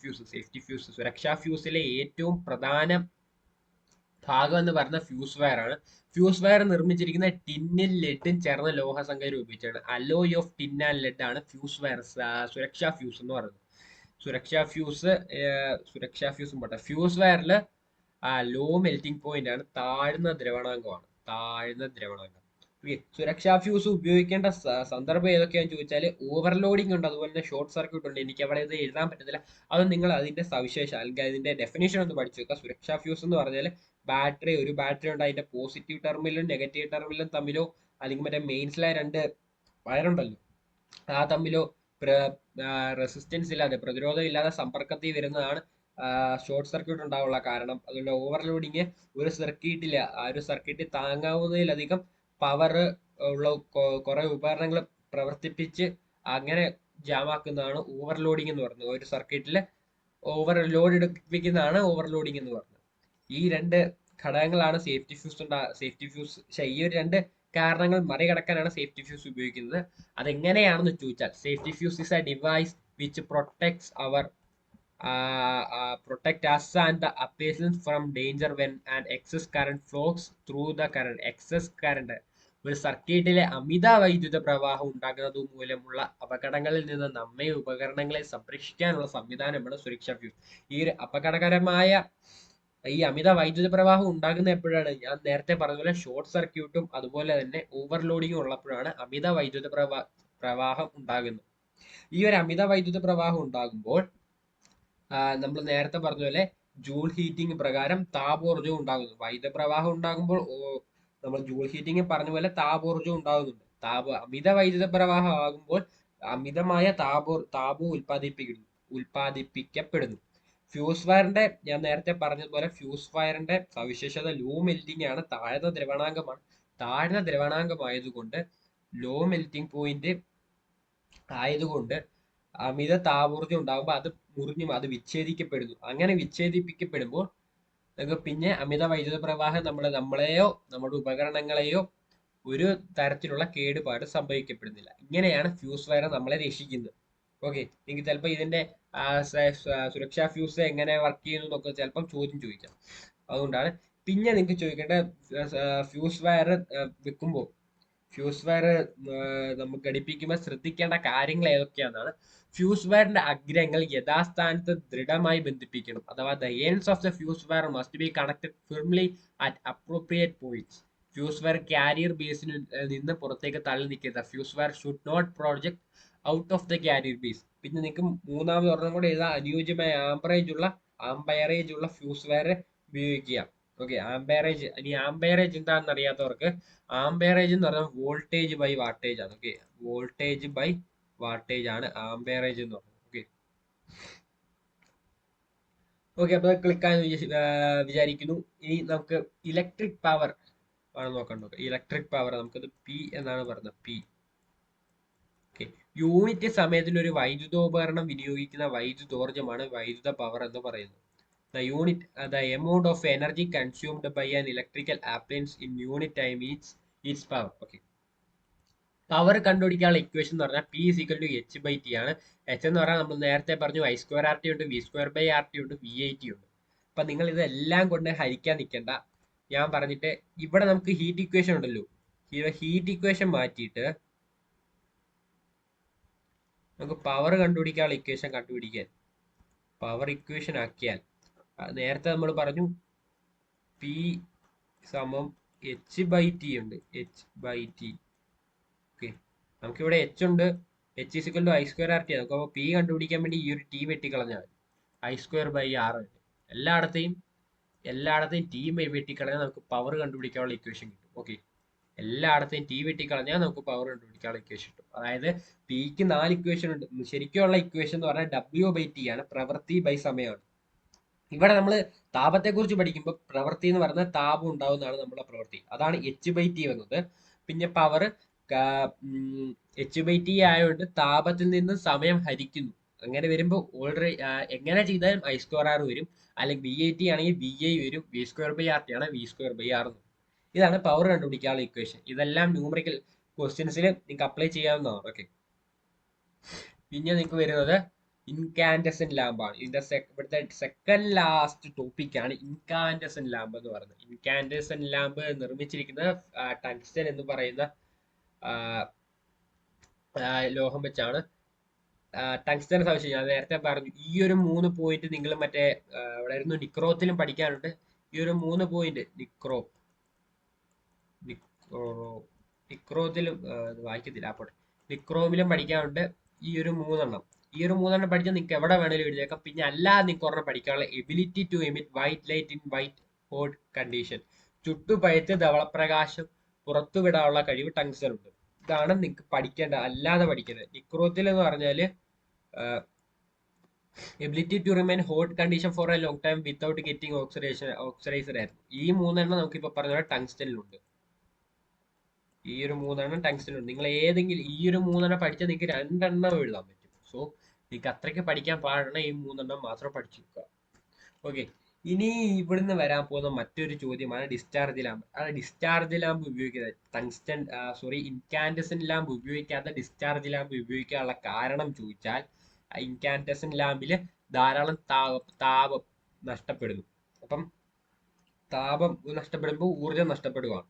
fuse സുരക്ഷാ ഫ്യൂസിലെ ഏറ്റവും പ്രധാന ഭാഗം എന്ന് പറയുന്ന ഫ്യൂസ് വയർ ആണ്. ഫ്യൂസ് വയർ നിർമ്മിച്ചിരിക്കുന്ന ടിന്നും ലെഡും ചേർന്ന ലോഹസങ്കരം ഉപയോഗിച്ചാണ്. Alloy of tin and lead ആണ് ഫ്യൂസ് വയർ, സുരക്ഷാ ഫ്യൂസ് എന്ന് പറയുന്നത്. സുരക്ഷാ ഫ്യൂസും പോട്ടെ, ഫ്യൂസ് വയറിൽ ലോ മെൽറ്റിംഗ് പോയിന്റ് ആണ്, താഴ്ന്ന ദ്രവണാങ്കമാണ്. സുരക്ഷാ ഫ്യൂസ് ഉപയോഗിക്കേണ്ട സന്ദർഭം ഏതൊക്കെയാണെന്ന് ചോദിച്ചാൽ ഓവർലോഡിംഗ് ഉണ്ട്, അതുപോലെ തന്നെ ഷോർട്ട് സർക്യൂട്ട് ഉണ്ട്. എനിക്ക് അവിടെ ഇത് എഴുതാൻ പറ്റത്തില്ല. അത് നിങ്ങൾ അതിന്റെ സവിശേഷം അല്ലെങ്കിൽ അതിന്റെ ഡെഫിനേഷൻ ഒന്ന് പഠിച്ചു വെക്കുക. സുരക്ഷാ ഫ്യൂസ് എന്ന് പറഞ്ഞാൽ ഒരു ബാറ്ററി ഉണ്ട്, അതിന്റെ പോസിറ്റീവ് ടെർമിനലും നെഗറ്റീവ് ടെർമിനലും തമ്മിലോ അല്ലെങ്കിൽ മറ്റേ മെയിൻസിലെ 2 വയറുണ്ടല്ലോ തമ്മിലോ റെസിസ്റ്റൻസ് ഇല്ലാതെ, പ്രതിരോധം ഇല്ലാതെ സമ്പർക്കത്തിൽ വരുന്നതാണ് ഷോർട്ട് സർക്യൂട്ട് ഉണ്ടാവാനുള്ള കാരണം. അതുകൊണ്ട് ഓവർലോഡിങ് ഒരു സർക്യൂട്ടിൽ താങ്ങാവുന്നതിലധികം പവർ ഉള്ള കുറെ ഉപകരണങ്ങൾ പ്രവർത്തിപ്പിച്ച് അങ്ങനെ ജാമാക്കുന്നതാണ് ഓവർലോഡിങ് എന്ന് പറയുന്നത്. ഒരു സർക്യൂട്ടിൽ ഓവർലോഡ് എടുപ്പിക്കുന്നതാണ് ഓവർലോഡിങ് എന്ന് പറയുന്നത്. ഈ 2 ഘടകങ്ങളാണ് സേഫ്റ്റി ഫ്യൂസ്. ഈ ഒരു 2 കാരണങ്ങൾ മറികടക്കാനാണ് സേഫ്റ്റി ഫ്യൂസ് ഉപയോഗിക്കുന്നത്. അതെങ്ങനെയാണെന്ന് ചോദിച്ചാൽ, safety fuse is A device which protects us and the person from danger when an excess current flows through the current. excess current ഒരു സർക്യൂട്ടിലെ അമിത വൈദ്യുത പ്രവാഹം ഉണ്ടാകുന്നത് മൂലമുള്ള അപകടങ്ങളിൽ നിന്ന് നമ്മെ ഉപകരണങ്ങളെ സംരക്ഷിക്കാനുള്ള സംവിധാനമാണ് സുരക്ഷാ ഫ്യൂസ്. ഈ ഒരു അപകടകരമായ ഈ അമിത വൈദ്യുത പ്രവാഹം ഉണ്ടാകുന്ന എപ്പോഴാണ്? ഞാൻ നേരത്തെ പറഞ്ഞ പോലെ ഷോർട്ട് സർക്യൂട്ടും അതുപോലെ തന്നെ ഓവർലോഡിങ്ങും ഉള്ളപ്പോഴാണ് അമിത വൈദ്യുത പ്രവാഹം ഉണ്ടാകുന്നത്. ഈ ഒരു അമിത വൈദ്യുത പ്രവാഹം ഉണ്ടാകുമ്പോൾ നമ്മൾ നേരത്തെ പറഞ്ഞ പോലെ ജൂൾ ഹീറ്റിംഗ് പ്രകാരം താപോർജ്ജം ഉണ്ടാകുന്നു. വൈദ്യുത പ്രവാഹം ഉണ്ടാകുമ്പോൾ നമ്മൾ ജൂൾ ഹീറ്റിംഗ് പറഞ്ഞ പോലെ താപോർജ്ജം ഉണ്ടാകുന്നുണ്ട്. അമിത വൈദ്യുത പ്രവാഹം ആകുമ്പോൾ അമിതമായ താപം ഉൽപ്പാദിപ്പിക്കപ്പെടുന്നു. ഫ്യൂസ് വയറിന്റെ, ഞാൻ നേരത്തെ പറഞ്ഞതുപോലെ ഫ്യൂസ് വയറിന്റെ സവിശേഷത ലോ മെൽറ്റിംഗ് ആണ്, താഴ്ന്ന ദ്രവണാങ്കമാണ്. താഴ്ന്ന ദ്രവണാങ്കമായതുകൊണ്ട് ലോ മെൽറ്റിംഗ് പോയിന്റ് ആയതുകൊണ്ട് അമിത താപോർജ്ജം ഉണ്ടാകുമ്പോൾ അത് അത് വിച്ഛേദിക്കപ്പെടുന്നു. അങ്ങനെ വിച്ഛേദിപ്പിക്കപ്പെടുമ്പോൾ പിന്നെ അമിത വൈദ്യുത പ്രവാഹം നമ്മളെയോ നമ്മുടെ ഉപകരണങ്ങളെയോ ഒരു തരത്തിലുള്ള കേടുപാട് സംഭവിക്കപ്പെടുന്നില്ല. ഇങ്ങനെയാണ് ഫ്യൂസ് വയർ നമ്മളെ രക്ഷിക്കുന്നത്. ഓക്കെ, നിങ്ങൾക്ക് ചിലപ്പോൾ ഇതിന്റെ സുരക്ഷാ ഫ്യൂസ് എങ്ങനെ വർക്ക് ചെയ്യുന്നു എന്നൊക്കെ ചിലപ്പം ചോദ്യം ചോദിക്കാം. അതുകൊണ്ടാണ് പിന്നെ നിങ്ങൾക്ക് ചോദിക്കേണ്ട ഫ്യൂസ് വയർ വെക്കുമ്പോൾ ഫ്യൂസ് വയർ നമ്മൾ ഘടിപ്പിക്കുമ്പോൾ ശ്രദ്ധിക്കേണ്ട കാര്യങ്ങൾ ഏതൊക്കെയാണെന്നാണ്. ഫ്യൂസ് വയറിന്റെ അഗ്രങ്ങൾ യഥാസ്ഥാനത്ത് ദൃഢമായി ബന്ധിപ്പിക്കണം. അഥവാ the ends of the fuse wire must be connected firmly at appropriate points. Fuse wire carrier ബേസിൽ നിന്ന് പുറത്തേക്ക് തള്ളി നിൽക്കരുത്. Fuse wire should not project out of the carrier base. പിന്നെ നിങ്ങൾക്ക് മൂന്നാമത് ഒരെണ്ണം കൂടെ എഴുതാം, അനുയോജ്യമായ ആംബയറേജ് ഉള്ള ഫ്യൂസ് വയർ ഉപയോഗിക്കുക. Okay, amperage. ഇനി ആംബയറേജ് എന്താണെന്ന് അറിയാത്തവർക്ക്, ആംബയറേജ് എന്ന് പറഞ്ഞാൽ വോൾട്ടേജ് ബൈ വാട്ടേജ് ആണ്. ഓക്കെ, വോൾട്ടേജ് ബൈ വാട്ടേജ് ആണ് ആംബയറേജ് എന്ന് പറയുന്നത്. ഓക്കെ ഓക്കെ, അപ്പൊ ക്ലിക്കാന്ന് വിചാരിക്കുന്നു. ഇനി നമുക്ക് ഇലക്ട്രിക് പവർ ആണ് നോക്കണ്ടത്. ഇലക്ട്രിക് പവർ നമുക്കത് പി എന്നാണ് പറയുന്നത്. പി. ഓക്കെ, യൂണിറ്റ് സമയത്തിന് ഒരു വൈദ്യുതോപകരണം വിനിയോഗിക്കുന്ന വൈദ്യുതോർജ്ജമാണ് വൈദ്യുത പവർ എന്ന് പറയുന്നത്. The amount of energy consumed by an electrical appliance in unit time is its power. Okay. Power കണ്ടുപിടിക്കാനുള്ള ഇക്വേഷൻ എന്ന് പറഞ്ഞാൽ P is equal to H by T ആണ്. എച്ച് എന്ന് പറഞ്ഞാൽ നമ്മൾ നേരത്തെ പറഞ്ഞു ഐ സ്ക്വയർ ആർ ടി ഉണ്ട്, V square by R T ഉണ്ട്, വി ഐ ടി ഉണ്ട്. അപ്പൊ നിങ്ങൾ ഇതെല്ലാം കൊണ്ട് ഹരിക്കാൻ നിൽക്കേണ്ട. ഞാൻ പറഞ്ഞിട്ട് ഇവിടെ നമുക്ക് ഹീറ്റ് ഇക്വേഷൻ ഉണ്ടല്ലോ, ഹീറ്റ് ഇക്വേഷൻ മാറ്റിയിട്ട് നമുക്ക് പവർ കണ്ടുപിടിക്കാനുള്ള ഇക്വേഷൻ കണ്ടുപിടിക്കാൻ പവർ ഇക്വേഷൻ ആക്കിയാൽ നേരത്തെ നമ്മൾ പറഞ്ഞു പി സമം എച്ച് ബൈ ടി ഉണ്ട്, എച്ച് ബൈ ടി. ഓക്കെ, നമുക്കിവിടെ എച്ച് ഉണ്ട്, H is equal to I square R T. നമുക്ക് അപ്പോൾ പി കണ്ടുപിടിക്കാൻ വേണ്ടി ഈ ഒരു ടി വെട്ടിക്കളഞ്ഞാൽ ഐ സ്ക്വയർ ബൈ ആർ ഉണ്ട്. എല്ലായിടത്തെയും ടി വെട്ടിക്കളഞ്ഞാൽ നമുക്ക് പവർ കണ്ടുപിടിക്കാനുള്ള ഇക്വേഷൻ കിട്ടും. ഓക്കെ, എല്ലായിടത്തെയും ടി വെട്ടിക്കളഞ്ഞാൽ നമുക്ക് പവർ കണ്ടുപിടിക്കാനുള്ള ഇക്വേഷൻ കിട്ടും. അതായത് പിക്ക് 4 ഇക്വേഷൻ ഉണ്ട്. ശരിക്കുള്ള ഇക്വേഷൻ എന്ന് പറഞ്ഞാൽ ഡബ്ല്യു ബൈ ടി ആണ്, പ്രവൃത്തി ബൈ സമയമാണ്. ഇവിടെ നമ്മൾ താപത്തെ കുറിച്ച് പഠിക്കുമ്പോൾ പ്രവൃത്തി എന്ന് പറയുന്നത് താപം ഉണ്ടാവുന്നതാണ് നമ്മുടെ പ്രവൃത്തി. അതാണ് എച്ച് ബൈ ടി വന്നത്. പിന്നെ പവർ എച്ച് ബൈ ടി ആയതുകൊണ്ട് താപത്തിൽ നിന്ന് സമയം ഹരിക്കുന്നു. അങ്ങനെ വരുമ്പോൾ ഓൾറെഡി എങ്ങനെ ചെയ്താലും ഐ സ്ക്വയർ ആർ വരും, അല്ലെങ്കിൽ വി ഐ ടി ആണെങ്കിൽ വി ഐ വരും, V square by R T ആണ് വി സ്ക്വയർ ബൈ ആർ. ഇതാണ് പവർ കണ്ടുപിടിക്കാനുള്ള ഇക്വേഷൻ. ഇതെല്ലാം ന്യൂമറിക്കൽ ക്വസ്റ്റ്യൻസിൽ നിങ്ങൾക്ക് അപ്ലൈ ചെയ്യാവുന്നതാണ്. ഓക്കെ, പിന്നെ നിങ്ങൾക്ക് വരുന്നത് ഇൻകാൻഡസെന്റ് ലാമ്പാണ്. ഇവിടുത്തെ സെക്കൻഡ് ലാസ്റ്റ് ടോപ്പിക് ആണ് ഇൻകാൻഡസെന്റ് ലാമ്പ് എന്ന് പറയുന്നത്. ഇൻകാൻഡസെന്റ് ലാമ്പ് നിർമ്മിച്ചിരിക്കുന്നത് ടങ്സ്റ്റൻ എന്ന് പറയുന്ന ലോഹം വെച്ചാണ്. ടങ്സ്റ്റൻ സവിശേഷം ഞാൻ നേരത്തെ പറഞ്ഞു. ഈ ഒരു 3 പോയിന്റ് നിങ്ങൾ മറ്റേ ഇവിടെ ആയിരുന്നു നിക്രോത്തിലും പഠിക്കാനുണ്ട്. ഈ ഒരു 3 പോയിന്റ് നിക്രോത്തിലും വായിക്കത്തില്ല, അപ്പോട്ടെ, നിക്രോമിലും പഠിക്കാനുണ്ട്. ഈ ഒരു 3 പഠിച്ചാൽ നിങ്ങൾക്ക് എവിടെ വേണേലും എഴുതിയേക്കാം. പിന്നെ അല്ലാതെ നിങ്ങൾക്ക് ഒരെണ്ണം പഠിക്കാനുള്ള ability to emit white light in white hot condition. ചുട്ടുപഴുത്ത് ധവളപ്രകാശം പുറത്തുവിടാനുള്ള കഴിവ് ടങ്സ്റ്റൻ ഉണ്ട്. ഇതാണ് നിങ്ങൾക്ക് പഠിക്കേണ്ടത്, അല്ലാതെ പഠിക്കേണ്ടത്. നിക്രോത്തിൽ എന്ന് പറഞ്ഞാല് ability to remain hot condition for a long time without getting oxidiser ആയിരുന്നു. ഈ 3 നമുക്ക് ഇപ്പൊ പറഞ്ഞ പോലെ ടങ്സ്റ്റനിലുണ്ട്. ഈ ഒരു 3 ടങ്സ്റ്റനിലുണ്ട്. നിങ്ങൾ ഏതെങ്കിലും ഈ ഒരു 3 പഠിച്ചാൽ നിങ്ങൾക്ക് 2 എഴുതാൻ പറ്റും. സോ നിങ്ങൾക്ക് അത്രയ്ക്ക് പഠിക്കാൻ പാടുന്ന ഈ 3 മാത്രം പഠിച്ചു വെക്കുക. ഓക്കെ, ഇനി ഇവിടുന്ന് വരാൻ പോകുന്ന മറ്റൊരു ചോദ്യമാണ് ഡിസ്ചാർജ് ലാമ്പ്. ഡിസ്ചാർജ് ലാമ്പ് ഉപയോഗിക്കാതെ ഇൻകാൻഡസെന്റ് ലാമ്പ് ഉപയോഗിക്കാതെ ഡിസ്ചാർജ് ലാമ്പ് ഉപയോഗിക്കാനുള്ള കാരണം ചോദിച്ചാൽ, ഇൻകാൻഡസെന്റ് ലാമ്പിൽ ധാരാളം താപം നഷ്ടപ്പെടുന്നു. അപ്പം താപം നഷ്ടപ്പെടുമ്പോൾ ഊർജം നഷ്ടപ്പെടുകയാണ്.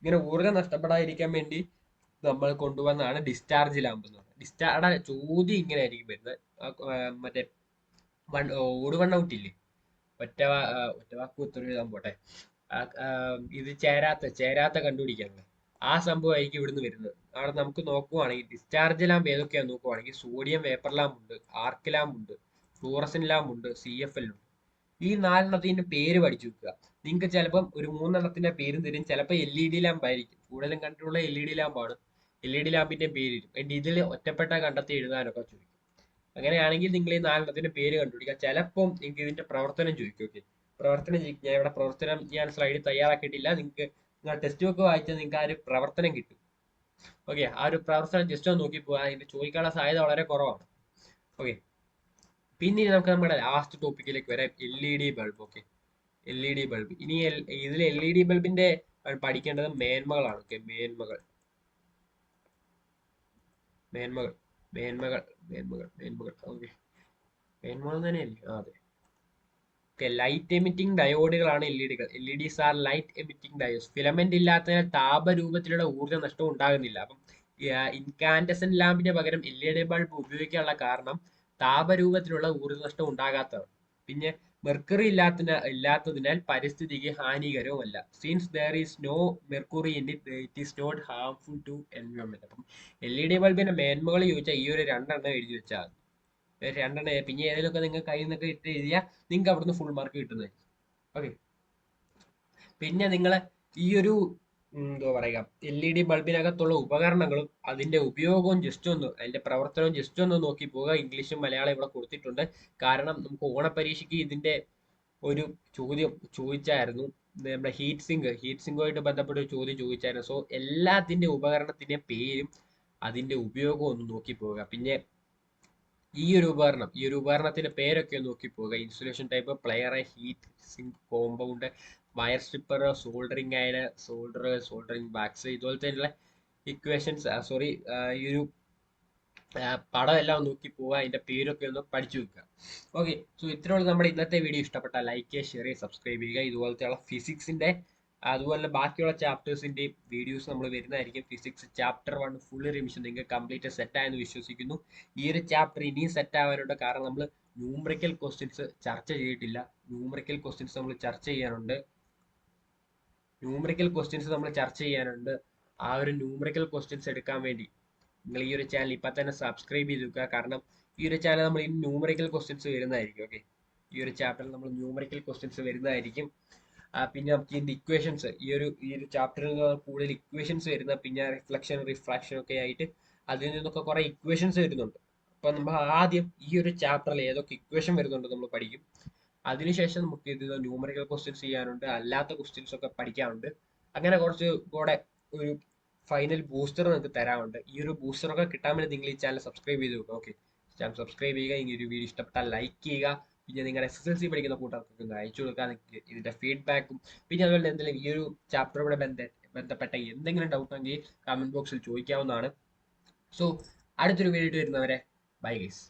ഇങ്ങനെ ഊർജം നഷ്ടപ്പെടാതിരിക്കാൻ വേണ്ടി നമ്മൾ കൊണ്ടുവന്നതാണ് ഡിസ്ചാർജ് ലാമ്പ് എന്ന് പറയുന്നത്. ചോദ്യം ഇങ്ങനെ ആയിരിക്കും വരുന്നത്. മറ്റേ ഓട് വൺ ഔട്ട് ഇല്ലേ, ഒറ്റവാക്ക് ഉത്തരം എഴുതാൻ പോട്ടെ. ഇത് ചേരാത്ത കണ്ടുപിടിക്കാനുള്ളത് ആ സംഭവമായിരിക്കും ഇവിടുന്ന് വരുന്നത്. അവിടെ നമുക്ക് നോക്കുവാണെങ്കിൽ ഡിസ്ചാർജ് ലാമ്പ് ഏതൊക്കെയാ നോക്കുവാണെങ്കിൽ സോഡിയം വേപ്പർ ലാമ്പ് ഉണ്ട്, ആർക്ക് ലാമ്പ് ഉണ്ട്, ഫ്ലൂറസൻ ലാമ്പ് ഉണ്ട്, CFL ഉണ്ട്. ഈ 4 പേര് പഠിച്ചു വെക്കുക. നിങ്ങൾക്ക് ചിലപ്പം ഒരു 3 പേരും തരും. ചിലപ്പോൾ LED ലാമ്പ് ആയിരിക്കും കൂടുതലും കണ്ടിട്ടുള്ള. LED ലാമ്പാണ്. LED ലാമ്പിന്റെ പേര് തരും. എന്നിട്ട് ഇതിൽ ഒറ്റപ്പെട്ട കണ്ടെത്തി എഴുതാനൊക്കെ ചോദിക്കും. അങ്ങനെയാണെങ്കിൽ നിങ്ങൾ ഈ 4 പേര് കണ്ടുപിടിക്കുക. ചിലപ്പം നിങ്ങൾക്ക് ഇതിന്റെ പ്രവർത്തനം ചോദിക്കും. ഓക്കെ, ഞാൻ ഇവിടെ പ്രവർത്തനം ഞാൻ സ്ലൈഡ് തയ്യാറാക്കിയിട്ടില്ല. നിങ്ങൾക്ക് നിങ്ങൾ ടെക്സ്റ്റ് ബുക്ക് വായിച്ചാൽ നിങ്ങൾക്ക് ആ ഒരു പ്രവർത്തനം കിട്ടും. ഓക്കെ, ആ ഒരു പ്രവർത്തനം ജസ്റ്റ് ഒന്ന് നോക്കി പോകാൻ അതിന്റെ ചോദിക്കാനുള്ള സാധ്യത വളരെ കുറവാണ്. ഓക്കെ, പിന്നെ നമുക്ക് നമ്മുടെ ലാസ്റ്റ് ടോപ്പിക്കിലേക്ക് വരാം. LED bulb. Okay, LED bulb. ഇനി ഇതിൽ LED ബൾബിന്റെ പഠിക്കേണ്ടത് മേന്മകളാണ്. ഓക്കെ, മേന്മകൾ മേന്മകൾ മേന്മകൾ മേന്മകൾ മേന്മകൾ ഓക്കെ, മേന്മകൾ തന്നെയല്ലേ? അതെ. ഓക്കെ, ലൈറ്റ് എമിറ്റിംഗ് ഡയോഡുകളാണ് LEDകൾ. LEDs are light emitting diodes. Filament ഇല്ലാത്തതിനാൽ താപരൂപത്തിലുള്ള ഊർജ്ജ നഷ്ടം ഉണ്ടാകുന്നില്ല. അപ്പം ഇൻകാൻഡസെന്റ് ലാമ്പിന് പകരം LED ബൾബ് ഉപയോഗിക്കാനുള്ള കാരണം താപരൂപത്തിലുള്ള ഊർജ്ജ നഷ്ടം ഉണ്ടാകാത്തതാണ്. പിന്നെ മെർക്കുറി ഇല്ലാത്തതിനാൽ പരിസ്ഥിതിക്ക് ഹാനികരവുമല്ല. Since there is no mercury in it is not harmful to environment. അപ്പം LED ബൾബിന്റെ മേന്മകൾ ചോദിച്ചാൽ ഈ ഒരു 2 എഴുതി വെച്ചാൽ മതി. 2 പിന്നെ ഏതെങ്കിലുമൊക്കെ നിങ്ങൾ കയ്യിൽ നിന്നൊക്കെ ഇട്ട് എഴുതിയാൽ നിങ്ങൾക്ക് അവിടുന്ന് ഫുൾ മാർക്ക് കിട്ടുന്നതായിരിക്കും. ഓക്കെ, പിന്നെ നിങ്ങൾ ഈ ഒരു എന്താ പറയുക, LED ബൾബിനകത്തുള്ള ഉപകരണങ്ങളും അതിന്റെ ഉപയോഗവും ജസ്റ്റ് ഒന്ന് അതിന്റെ പ്രവർത്തനവും ജസ്റ്റ് ഒന്ന് നോക്കി പോവുക. ഇംഗ്ലീഷും മലയാളം ഇവിടെ കൊടുത്തിട്ടുണ്ട്. കാരണം നമുക്ക് ഓണപരീക്ഷയ്ക്ക് ഇതിന്റെ ഒരു ചോദ്യം ചോദിച്ചായിരുന്നു. നമ്മുടെ ഹീറ്റ് സിങ്കുമായിട്ട് ബന്ധപ്പെട്ട ഒരു ചോദ്യം ചോദിച്ചായിരുന്നു. സോ എല്ലാത്തിന്റെ ഉപകരണത്തിന്റെ പേരും അതിന്റെ ഉപയോഗവും ഒന്ന് നോക്കി പോവുക. പിന്നെ ഈ ഒരു ഉപകരണത്തിന്റെ പേരൊക്കെ ഒന്ന് നോക്കി പോവുക. Insulation type, player, heat sink, compound, wire stripper, soldering iron, soldering backs, ഇതുപോലത്തെ ഇക്വേഷൻസ് ഈ ഒരു പടം എല്ലാം നോക്കി പോവുക. അതിന്റെ പേരൊക്കെ ഒന്ന് പഠിച്ചു വെക്കുക. ഓക്കെ, സോ ഇത്രയുള്ള നമ്മുടെ ഇന്നത്തെ വീഡിയോ. ഇഷ്ടപ്പെട്ടാൽ ലൈക്ക് ചെയ്യുക, ഷെയർ ചെയ്യുക, സബ്സ്ക്രൈബ് ചെയ്യുക. ഇതുപോലത്തെയുള്ള ഫിസിക്സിന്റെ അതുപോലെ ബാക്കിയുള്ള ചാപ്റ്റേഴ്സിന്റെയും വീഡിയോസ് നമ്മൾ വരുന്നതായിരിക്കും. ഫിസിക്സ് ചാപ്റ്റർ 1 ഫുൾ റിവിഷൻ നിങ്ങൾക്ക് കംപ്ലീറ്റ് സെറ്റ് ആയെന്ന് വിശ്വസിക്കുന്നു. ഈ ഒരു ചാപ്റ്റർ ഇനിയും സെറ്റ് ആവാനുണ്ട്. കാരണം നമ്മൾ ന്യൂമറിക്കൽ ക്വസ്റ്റ്യൻസ് ചർച്ച ചെയ്തിട്ടില്ല. ന്യൂമറിക്കൽ ക്വസ്റ്റ്യൻസ് നമ്മൾ ചർച്ച ചെയ്യാനുണ്ട്. ആ ഒരു ന്യൂമറിക്കൽ ക്വസ്റ്റ്യൻസ് എടുക്കാൻ വേണ്ടി നിങ്ങൾ ഈ ഒരു ചാനൽ ഇപ്പൊ തന്നെ സബ്സ്ക്രൈബ് ചെയ്ത് വെക്കുക. കാരണം ഈ ഒരു ചാനൽ നമ്മൾ ഇനി ന്യൂമറിക്കൽ ക്വസ്റ്റ്യൻസ് വരുന്നതായിരിക്കും. ഓക്കെ, ഈ ഒരു ചാപ്റ്ററിൽ നമ്മൾ ന്യൂമറിക്കൽ ക്വസ്റ്റ്യൻസ് വരുന്നതായിരിക്കും. പിന്നെ നമുക്ക് ഇതിന്റെ ഇക്വേഷൻസ് ഈ ഒരു ചാപ്റ്ററിൽ കൂടുതൽ ഇക്വേഷൻസ് വരുന്ന, പിന്നെ റിഫ്ലക്ഷൻ റിഫ്രാക്ഷൻ ഒക്കെ ആയിട്ട് അതിൽ നിന്നൊക്കെ കുറെ ഇക്വേഷൻസ് വരുന്നുണ്ട്. അപ്പൊ നമ്മൾ ആദ്യം ഈ ഒരു ചാപ്റ്ററിൽ ഏതൊക്കെ ഇക്വേഷൻ വരുന്നുണ്ട് നമ്മൾ പഠിക്കും. അതിനുശേഷം നമുക്ക് ഇത് ന്യൂമറിക്കൽ ക്വസ്റ്റ്യൻസ് ചെയ്യാനുണ്ട്, അല്ലാത്ത ക്വസ്റ്റ്യൻസ് ഒക്കെ പഠിക്കാനുണ്ട്. അങ്ങനെ കുറച്ച് കൂടെ ഒരു ഫൈനൽ ബൂസ്റ്റർ നിങ്ങൾക്ക് തരാനുണ്ട്. ഈ ഒരു ബൂസ്റ്ററൊക്കെ കിട്ടാൻ വേണ്ടി നിങ്ങൾ ഈ ചാനൽ സബ്സ്ക്രൈബ് ചെയ്ത് വെക്കുക. ഓക്കെ, ചാനൽ സബ്സ്ക്രൈബ് ചെയ്യുക. ഈ ഒരു വീഡിയോ ഇഷ്ടപ്പെട്ടാൽ ലൈക്ക് ചെയ്യുക. പിന്നെ നിങ്ങളുടെ SSLC പഠിക്കുന്ന കൂട്ടുകാർക്ക് ഒന്ന് അയച്ചു കൊടുക്കുക ഇതിന്റെ ഫീഡ്ബാക്കും. പിന്നെ അതുപോലെ എന്തെങ്കിലും ഈ ഒരു ചാപ്റ്ററുടെ ബന്ധപ്പെട്ട എന്തെങ്കിലും ഡൗട്ട് ഉണ്ടെങ്കിൽ കമന്റ് ബോക്സിൽ ചോദിക്കാവുന്നതാണ്. സോ അടുത്തൊരു വീഡിയോ വരുന്നവരെ ബൈ ഗൈസ്.